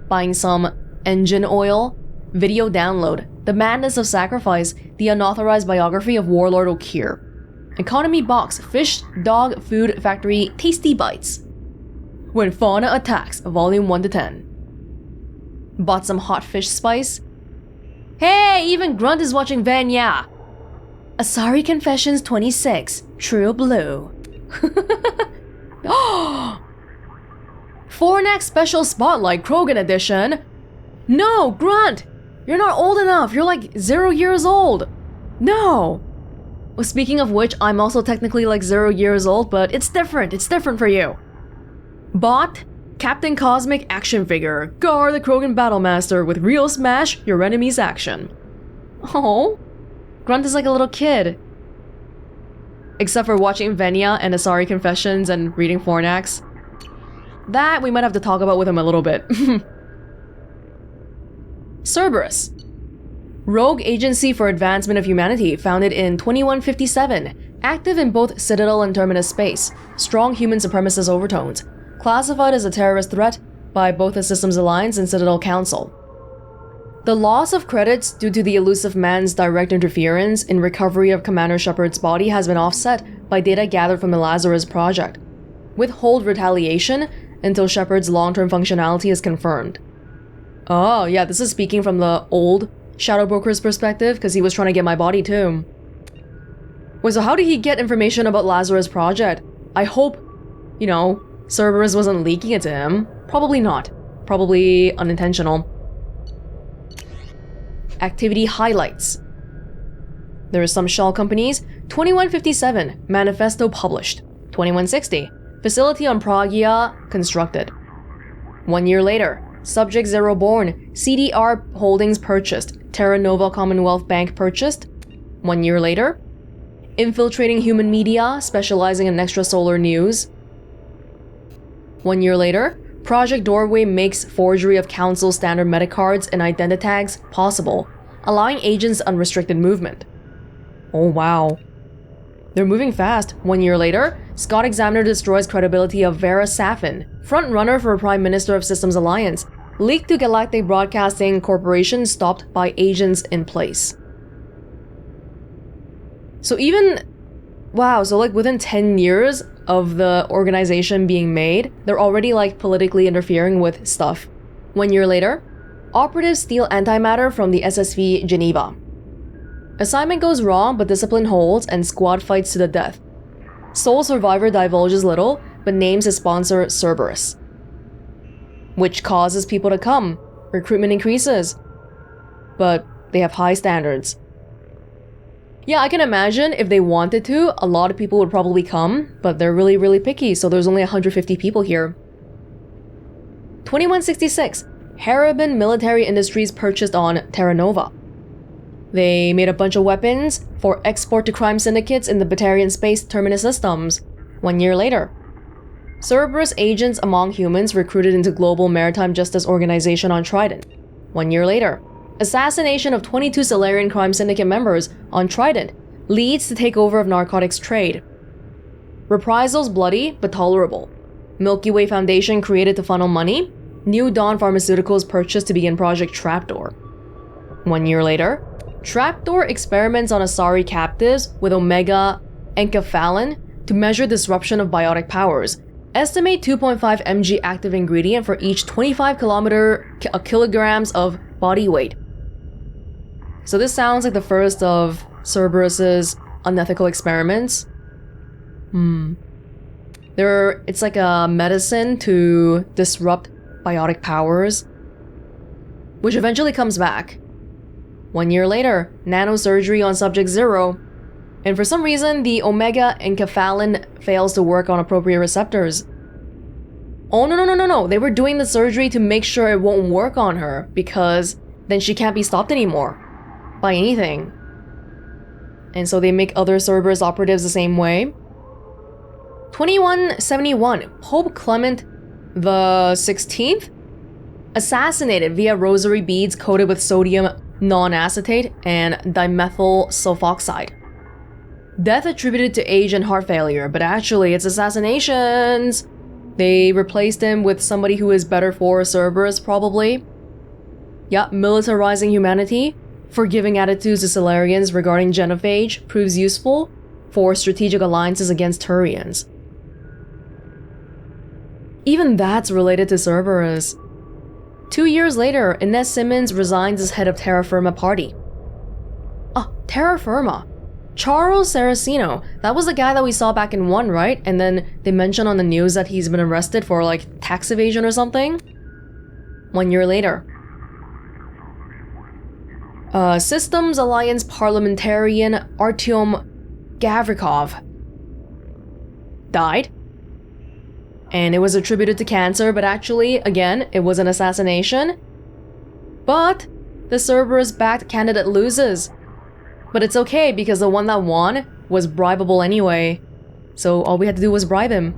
Buying some engine oil. Video download, The Madness of Sacrifice, the unauthorized biography of Warlord Okir. Economy box, Fish Dog Food Factory Tasty Bites. When Fauna Attacks, Volume 1 to 10. Bought some hot fish spice. Hey, even Grunt is watching Vanya. Asari Confessions 26, True Blue. Fornax Special Spotlight Krogan Edition. No, Grunt! You're not old enough. You're like 0 years old. No. Well, speaking of which, I'm also technically like 0 years old, but it's different. It's different for you. Bought Captain Cosmic action figure. Guard the Krogan Battlemaster with real smash your enemy's action. Oh, Grunt is like a little kid. Except for watching Venya and Asari Confessions and reading Fornax. That we might have to talk about with him a little bit. Cerberus. Rogue Agency for Advancement of Humanity, founded in 2157. Active in both Citadel and Terminus space. Strong human supremacist overtones. Classified as a terrorist threat by both the Systems Alliance and Citadel Council. The loss of credits due to the elusive man's direct interference in recovery of Commander Shepard's body has been offset by data gathered from the Lazarus project. Withhold retaliation until Shepard's long-term functionality is confirmed. Oh, yeah, this is speaking from the old Shadow Broker's perspective, because he was trying to get my body too. Wait, so how did he get information about Lazarus project? I hope, you know, Cerberus wasn't leaking it to him. Probably not. Probably unintentional. Activity highlights. There are some shell companies. 2157, manifesto published. 2160, facility on Pragia constructed. 1 year later, Subject Zero born, CDR holdings purchased. Terra Nova Commonwealth Bank purchased. 1 year later, infiltrating human media, specializing in extrasolar news. 1 year later, Project Doorway makes forgery of Council standard metacards and identitags possible, allowing agents unrestricted movement. Oh wow. They're moving fast. 1 year later, Scott Examiner destroys credibility of Vera Safin, frontrunner for Prime Minister of Systems Alliance, leaked to Galactic Broadcasting Corporation, stopped by agents in place. So even, wow, so like within 10 years of the organization being made, they're already like politically interfering with stuff. 1 year later, operatives steal antimatter from the SSV Geneva. Assignment goes wrong, but discipline holds and squad fights to the death. Sole survivor divulges little, but names his sponsor Cerberus. Which causes people to come. Recruitment increases. But they have high standards. Yeah, I can imagine if they wanted to, a lot of people would probably come, but they're really, really picky, so there's only 150 people here. 2166, Harabin Military Industries purchased on Terra Nova. They made a bunch of weapons for export to crime syndicates in the Batarian space terminus systems. 1 year later, Cerberus agents among humans recruited into Global Maritime Justice Organization on Trident. 1 year later, assassination of 22 Solarian crime syndicate members on Trident leads to takeover of narcotics trade. Reprisals bloody but tolerable. Milky Way Foundation created to funnel money. New Dawn Pharmaceuticals purchased to begin Project Trapdoor. 1 year later, Trapdoor experiments on Asari captives with Omega enkephalin to measure disruption of biotic powers. Estimate 2.5 mg active ingredient for each 25 kilograms of body weight. So this sounds like the first of Cerberus's unethical experiments. It's like a medicine to disrupt biotic powers, which eventually comes back. 1 year later, nanosurgery on Subject Zero, and for some reason the Omega enkephalin fails to work on appropriate receptors. Oh no, they were doing the surgery to make sure it won't work on her, because then she can't be stopped anymore by anything. And so they make other Cerberus operatives the same way. 2171, Pope Clement the 16th assassinated via rosary beads coated with sodium non-acetate and dimethyl sulfoxide. Death attributed to age and heart failure, but actually it's assassinations. They replaced him with somebody who is better for Cerberus, probably. Yeah, militarizing humanity. Forgiving attitudes to Solarians regarding genophage proves useful for strategic alliances against Turians. Even that's related to Cerberus. 2 years later, Inez Simmons resigns as head of Terra Firma Party. Ah, Terra Firma. Charles Saraceno. That was the guy that we saw back in 1, right? And then they mentioned on the news that he's been arrested for like tax evasion or something. 1 year later. Systems Alliance parliamentarian Artyom Gavrikov died. and it was attributed to cancer, but actually, again, it was an assassination. But the Cerberus-backed candidate loses. But it's okay because the one that won was bribable anyway. So all we had to do was bribe him.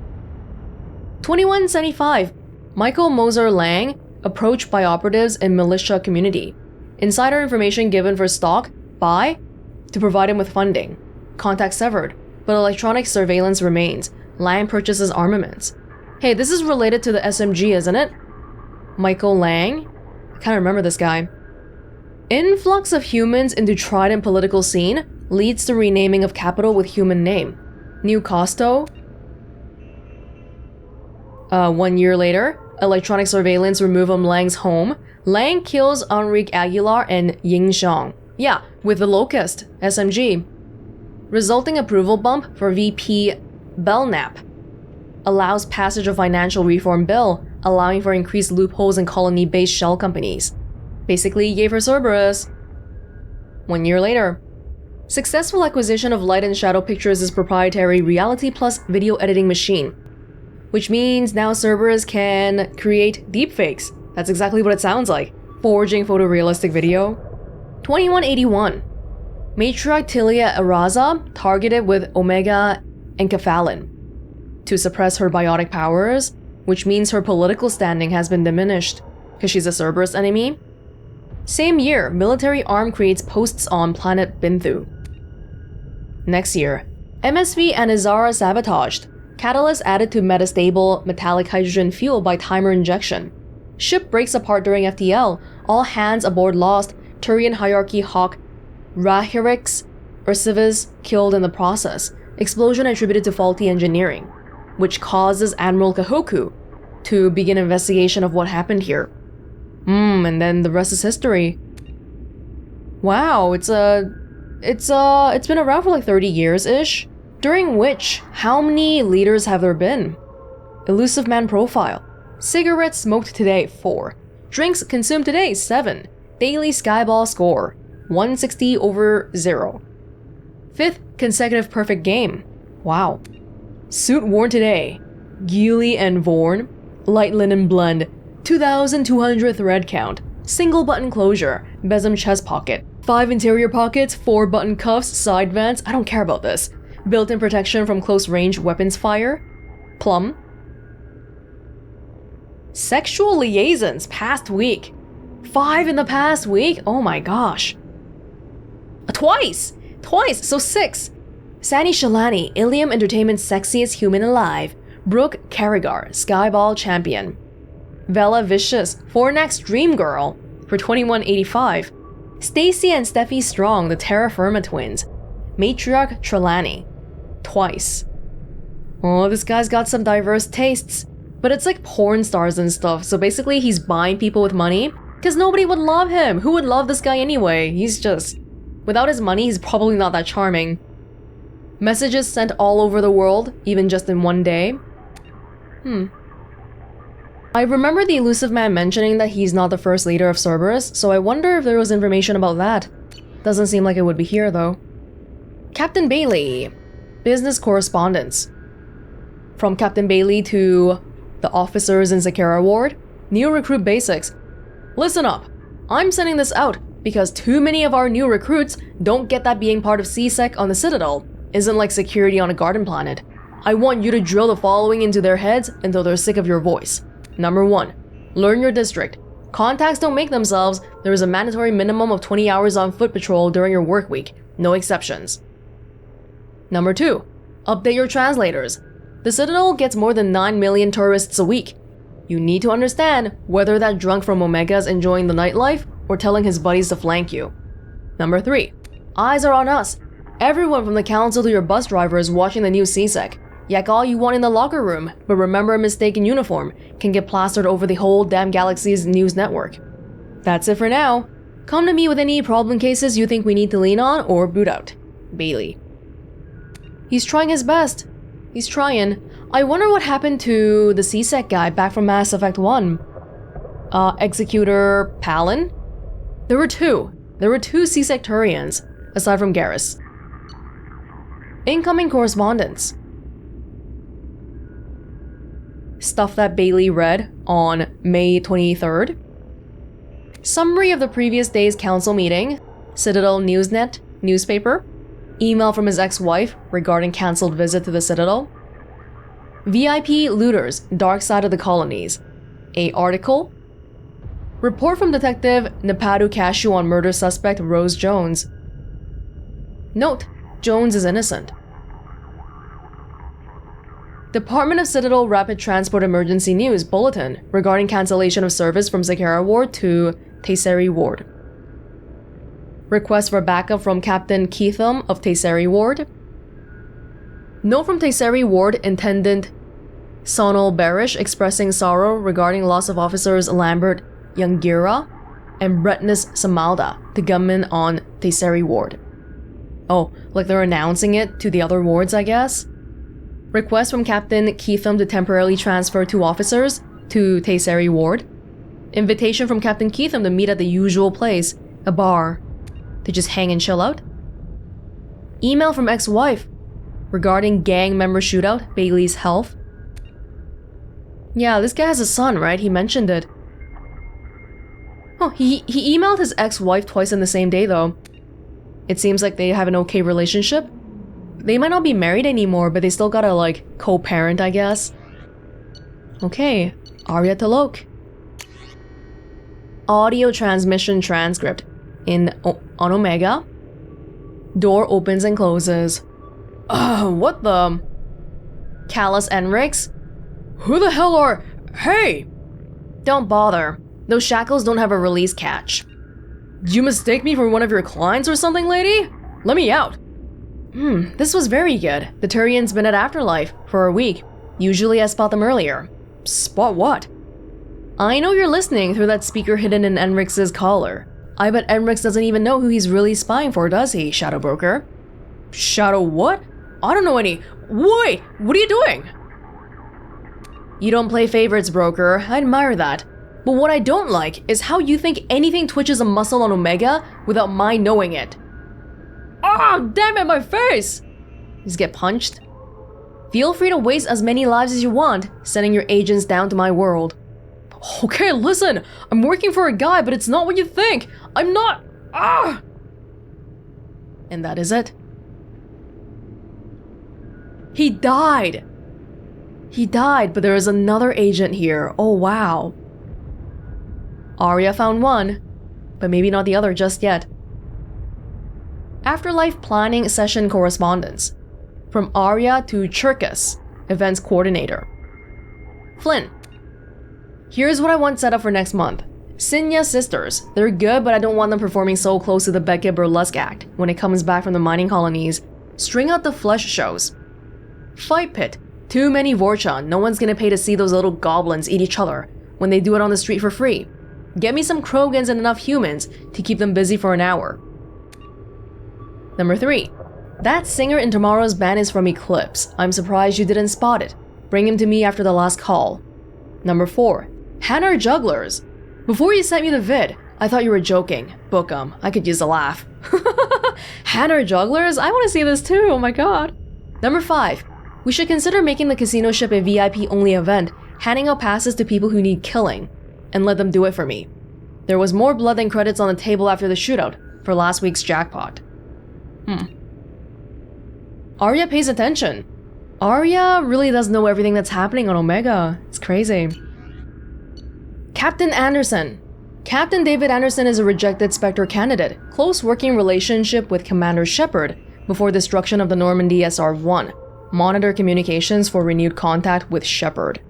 2175. Michael Moser Lang approached by operatives in militia community. Insider information given for stock, buy, to provide him with funding. Contact severed, but electronic surveillance remains. Lang purchases armaments. Hey, this is related to the SMG, isn't it? Michael Lang? I kind of remember this guy. Influx of humans into Trident political scene leads to renaming of capital with human name. New Costo. 1 year later, electronic surveillance remove from Lang's home. Lang kills Enrique Aguilar and Ying Xiang. Yeah, with the Locust, SMG. Resulting approval bump for VP Belknap. Allows passage of financial reform bill, allowing for increased loopholes in colony-based shell companies. Basically, yay for Cerberus. 1 year later. Successful acquisition of Light and Shadow Pictures' proprietary Reality Plus video editing machine. Which means now Cerberus can create deepfakes. That's exactly what it sounds like. Forging photorealistic video. 2181. Matriarch Tilia Eraza targeted with Omega Enkephalin to suppress her biotic powers, which means her political standing has been diminished because she's a Cerberus enemy. Same year, military arm creates posts on planet Binthu. Next year, MSV Anizara sabotaged. Catalyst added to metastable metallic hydrogen fuel by timer injection. Ship breaks apart during FTL. All hands aboard lost. Turian Hierarchy Hawk Rahirix Ursivis killed in the process. Explosion attributed to faulty engineering, which causes Admiral Kahoku to begin investigation of what happened here. And then the rest is history. Wow, it's been around for like 30 years-ish. During which, how many leaders have there been? Elusive Man profile. Cigarettes smoked today, 4. Drinks consumed today, 7. Daily Skyball score, 160/0. 5th consecutive perfect game. Wow. Suit worn today, Gilly and Vorn. Light linen blend, 2,200 thread count. Single button closure, besom chest pocket. 5 interior pockets, 4 button cuffs, side vents. I don't care about this. Built-in protection from close-range weapons fire. Plum. Sexual liaisons past week. 5 in the past week? Oh my gosh. Twice! So 6. Sani Shalani, Ilium Entertainment's sexiest human alive. Brooke Carrigar, Skyball champion. Vela Vicious, Fornax Dream Girl for 2185. Stacy and Steffi Strong, the Terra Firma twins. Matriarch Trelawney. Twice. Oh, this guy's got some diverse tastes. But it's like porn stars and stuff, so basically he's buying people with money. Because nobody would love him. Who would love this guy anyway? He's just... Without his money, he's probably not that charming. Messages sent all over the world, even just in one day. I remember the Elusive Man mentioning that he's not the first leader of Cerberus, so I wonder if there was information about that. Doesn't seem like it would be here, though. Captain Bailey. Business correspondence. From Captain Bailey to the officers in Zakara Ward. New recruit basics. Listen up. I'm sending this out because too many of our new recruits don't get that being part of CSEC on the Citadel isn't like security on a garden planet. I want you to drill the following into their heads until they're sick of your voice. Number 1. Learn your district. Contacts don't make themselves. There is a mandatory minimum of 20 hours on foot patrol during your work week. No exceptions. Number 2. Update your translators. The Citadel gets more than 9 million tourists a week. You need to understand whether that drunk from Omega is enjoying the nightlife or telling his buddies to flank you. Number 3. Eyes are on us. Everyone from the council to your bus driver is watching the new CSEC. Yak all you want in the locker room, but remember a mistake in uniform can get plastered over the whole damn galaxy's news network. That's it for now. Come to me with any problem cases you think we need to lean on or boot out. Bailey. He's trying his best. He's trying. I wonder what happened to the CSEC guy back from Mass Effect 1. Executor Palin? There were two CSEC Turians, aside from Garrus. Incoming correspondence. stuff that Bailey read on May 23rd. Summary of the previous day's council meeting, Citadel Newsnet newspaper, email from his ex-wife regarding cancelled visit to the Citadel, VIP looters, dark side of the colonies, a article, report from Detective Napadu Cashew on murder suspect Rose Jones. Note, Jones is innocent. Department of Citadel Rapid Transport Emergency News Bulletin regarding cancellation of service from Zakara Ward to Tayseri Ward. Request for backup from Captain Keitham of Tayseri Ward. Note from Tayseri Ward Intendant Sonal Barish expressing sorrow regarding loss of officers Lambert Youngira and Bretness Samalda, the gunmen on Tayseri Ward. Oh, like they're announcing it to the other wards, I guess? Request from Captain Keitham to temporarily transfer 2 officers to Tayseri Ward. Invitation from Captain Keitham to meet at the usual place, a bar, to just hang and chill out. Email from ex-wife regarding gang member shootout, Bailey's health. Yeah, this guy has a son, right? He mentioned it. Oh, he emailed his ex-wife twice in the same day, though. It seems like they have an okay relationship. They might not be married anymore, but they still gotta, like, co-parent, I guess. Okay, Aria Talok. Audio transmission transcript on Omega. Door opens and closes. What the? Callus Enrix? Who the hell are... Hey! Don't bother. Those shackles don't have a release catch. Did you mistake me for one of your clients or something, lady? Let me out. This was very good. The Turian's been at Afterlife for a week. Usually I spot them earlier. Spot what? I know you're listening through that speaker hidden in Enrix's collar. I bet Enrix doesn't even know who he's really spying for, does he, Shadow Broker? Shadow what? I don't know any... Wait! What are you doing? You don't play favorites, Broker. I admire that. But what I don't like is how you think anything twitches a muscle on Omega without my knowing it. Oh, damn it, my face! Just get punched? Feel free to waste as many lives as you want, sending your agents down to my world. Okay, listen, I'm working for a guy, but it's not what you think. I'm not... Ah! And that is it. He died! He died, but there is another agent here. Oh, wow. Aria found one, but maybe not the other just yet. Afterlife Planning Session Correspondence. From Aria to Cherkis, Events Coordinator. Flynn. Here's what I want set up for next month. Sinya Sisters. They're good, but I don't want them performing so close to the Beckett Burlesque Act when it comes back from the mining colonies. String out the flesh shows. Fight Pit. Too many Vorcha. No one's gonna pay to see those little goblins eat each other when they do it on the street for free. Get me some Krogans and enough humans to keep them busy for an hour. Number 3. That singer in tomorrow's band is from Eclipse. I'm surprised you didn't spot it. Bring him to me after the last call. Number 4. Hanner Jugglers. Before you sent me the vid, I thought you were joking. Book 'em. I could use a laugh. Hanner Jugglers? I want to see this too, oh my god. Number 5. We should consider making the casino ship a VIP-only event, handing out passes to people who need killing, and let them do it for me. There was more blood than credits on the table after the shootout for last week's jackpot. Aria pays attention. Aria really does know everything that's happening on Omega. It's crazy. Captain Anderson. Captain David Anderson is a rejected Spectre candidate. Close working relationship with Commander Shepard before destruction of the Normandy SR-1. Monitor communications for renewed contact with Shepard.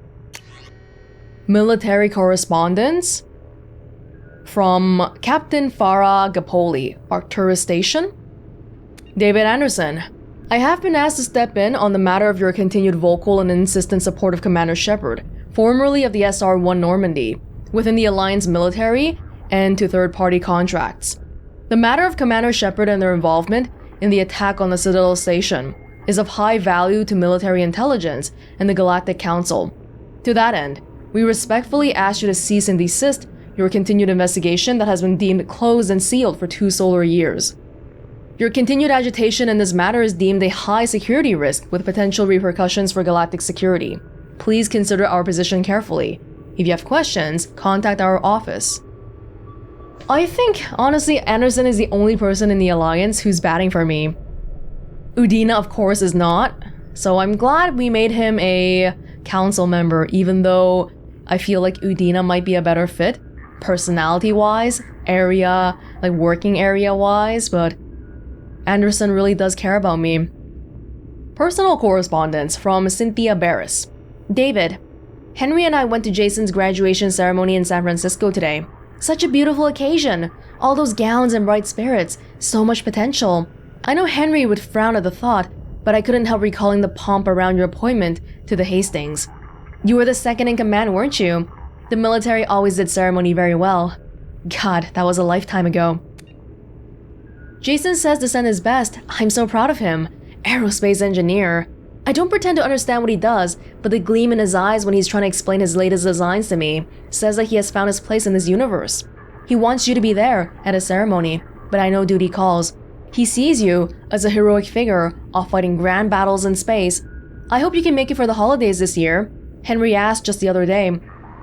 Military correspondence from Captain Farah Gapoli, Arcturus Station. David Anderson, I have been asked to step in on the matter of your continued vocal and insistent support of Commander Shepard, formerly of the SR-1 Normandy, within the Alliance military and to third-party contracts. The matter of Commander Shepard and their involvement in the attack on the Citadel Station is of high value to military intelligence and the Galactic Council. To that end, we respectfully ask you to cease and desist your continued investigation that has been deemed closed and sealed for 2 solar years. Your continued agitation in this matter is deemed a high security risk with potential repercussions for galactic security. Please consider our position carefully. If you have questions, contact our office. I think, honestly, Anderson is the only person in the Alliance who's batting for me. Udina, of course, is not. So I'm glad we made him a council member, even though I feel like Udina might be a better fit, personality-wise, area, like working area-wise, but Anderson really does care about me. Personal correspondence from Cynthia Barris. David, Henry and I went to Jason's graduation ceremony in San Francisco today. Such a beautiful occasion. All those gowns and bright spirits. So much potential. I know Henry would frown at the thought, but I couldn't help recalling the pomp around your appointment to the Hastings. You were the second in command, weren't you? The military always did ceremony very well. God, that was a lifetime ago. Jason says to send his best. I'm so proud of him. Aerospace engineer. I don't pretend to understand what he does, but the gleam in his eyes when he's trying to explain his latest designs to me says that he has found his place in this universe. He wants you to be there at a ceremony, but I know duty calls. He sees you as a heroic figure off fighting grand battles in space. I hope you can make it for the holidays this year. Henry asked just the other day.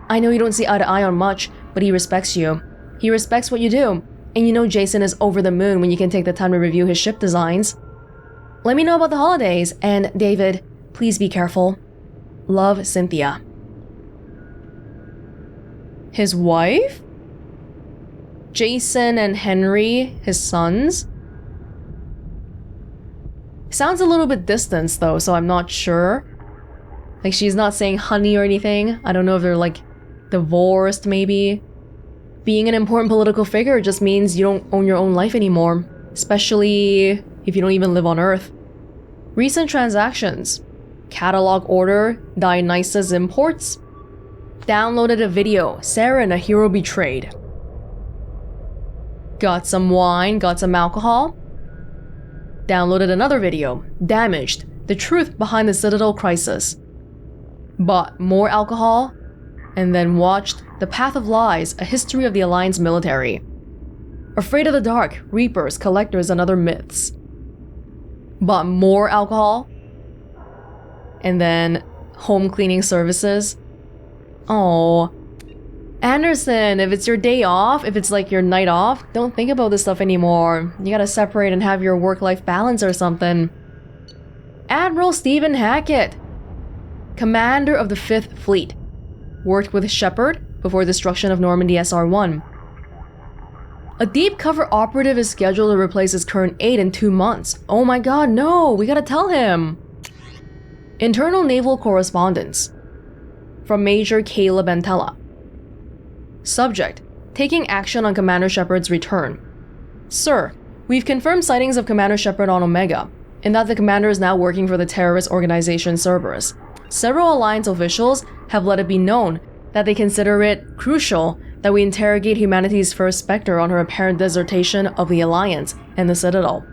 I know you don't see eye to eye on much, but he respects you. He respects what you do, and you know Jason is over the moon when you can take the time to review his ship designs. Let me know about the holidays, and David, please be careful. Love, Cynthia. His wife? Jason and Henry, his sons? Sounds a little bit distant though, so I'm not sure. Like she's not saying honey or anything. I don't know if they're like divorced maybe. Being an important political figure just means you don't own your own life anymore, especially if you don't even live on Earth. Recent transactions. Catalog order, Dionysus Imports. Downloaded a video, Sarah and a hero betrayed. Got some wine, got some alcohol. Downloaded another video, Damaged, the truth behind the Citadel crisis. Bought more alcohol, and then watched The Path of Lies, a history of the Alliance military. Afraid of the Dark, Reapers, Collectors, and Other Myths. Bought more alcohol, and then home cleaning services. Oh, Anderson, if it's your day off, if it's like your night off, don't think about this stuff anymore. You gotta separate and have your work-life balance or something. Admiral Stephen Hackett, commander of the 5th Fleet. Worked with Shepard before destruction of Normandy SR-1. A deep cover operative is scheduled to replace his current aide in 2 months. Oh my god, no, we gotta tell him. Internal naval correspondence. From Major Caleb Antella. Subject, taking action on Commander Shepard's return. Sir, we've confirmed sightings of Commander Shepard on Omega, and that the commander is now working for the terrorist organization Cerberus. Several Alliance officials have let it be known that they consider it crucial that we interrogate humanity's first Spectre on her apparent desertion of the Alliance and the Citadel.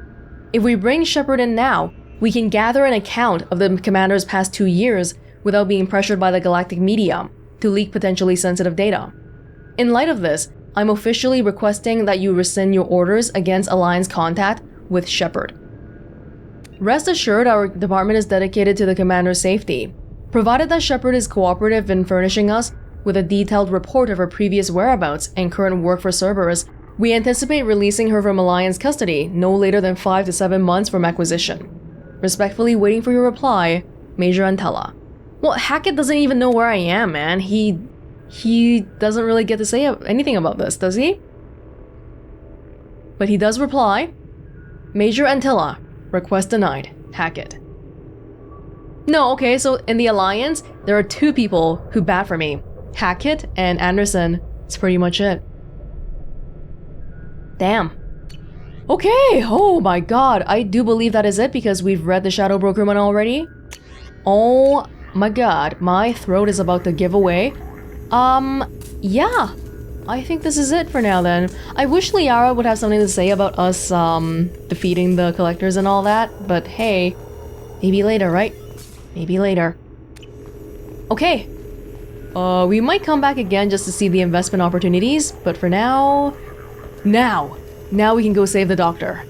If we bring Shepard in now, we can gather an account of the commander's past 2 years without being pressured by the galactic media to leak potentially sensitive data. In light of this, I'm officially requesting that you rescind your orders against Alliance contact with Shepard. Rest assured, our department is dedicated to the commander's safety. Provided that Shepard is cooperative in furnishing us with a detailed report of her previous whereabouts and current work for Cerberus, we anticipate releasing her from Alliance custody no later than 5 to 7 months from acquisition. Respectfully waiting for your reply, Major Antella. Well, Hackett doesn't even know where I am, man. He doesn't really get to say anything about this, does he? But he does reply, Major Antella, request denied, Hackett. No, okay, so in the Alliance, there are 2 people who bat for me. Hackett and Anderson. That's pretty much it. Damn. Okay, oh my god, I do believe that is it because we've read the Shadow Broker one already. Oh my god, my throat is about to give away. Yeah. I think this is it for now then. I wish Liara would have something to say about us, defeating the Collectors and all that, but hey, maybe later, right? Maybe later. Okay. We might come back again just to see the investment opportunities, but for now... Now we can go save the doctor.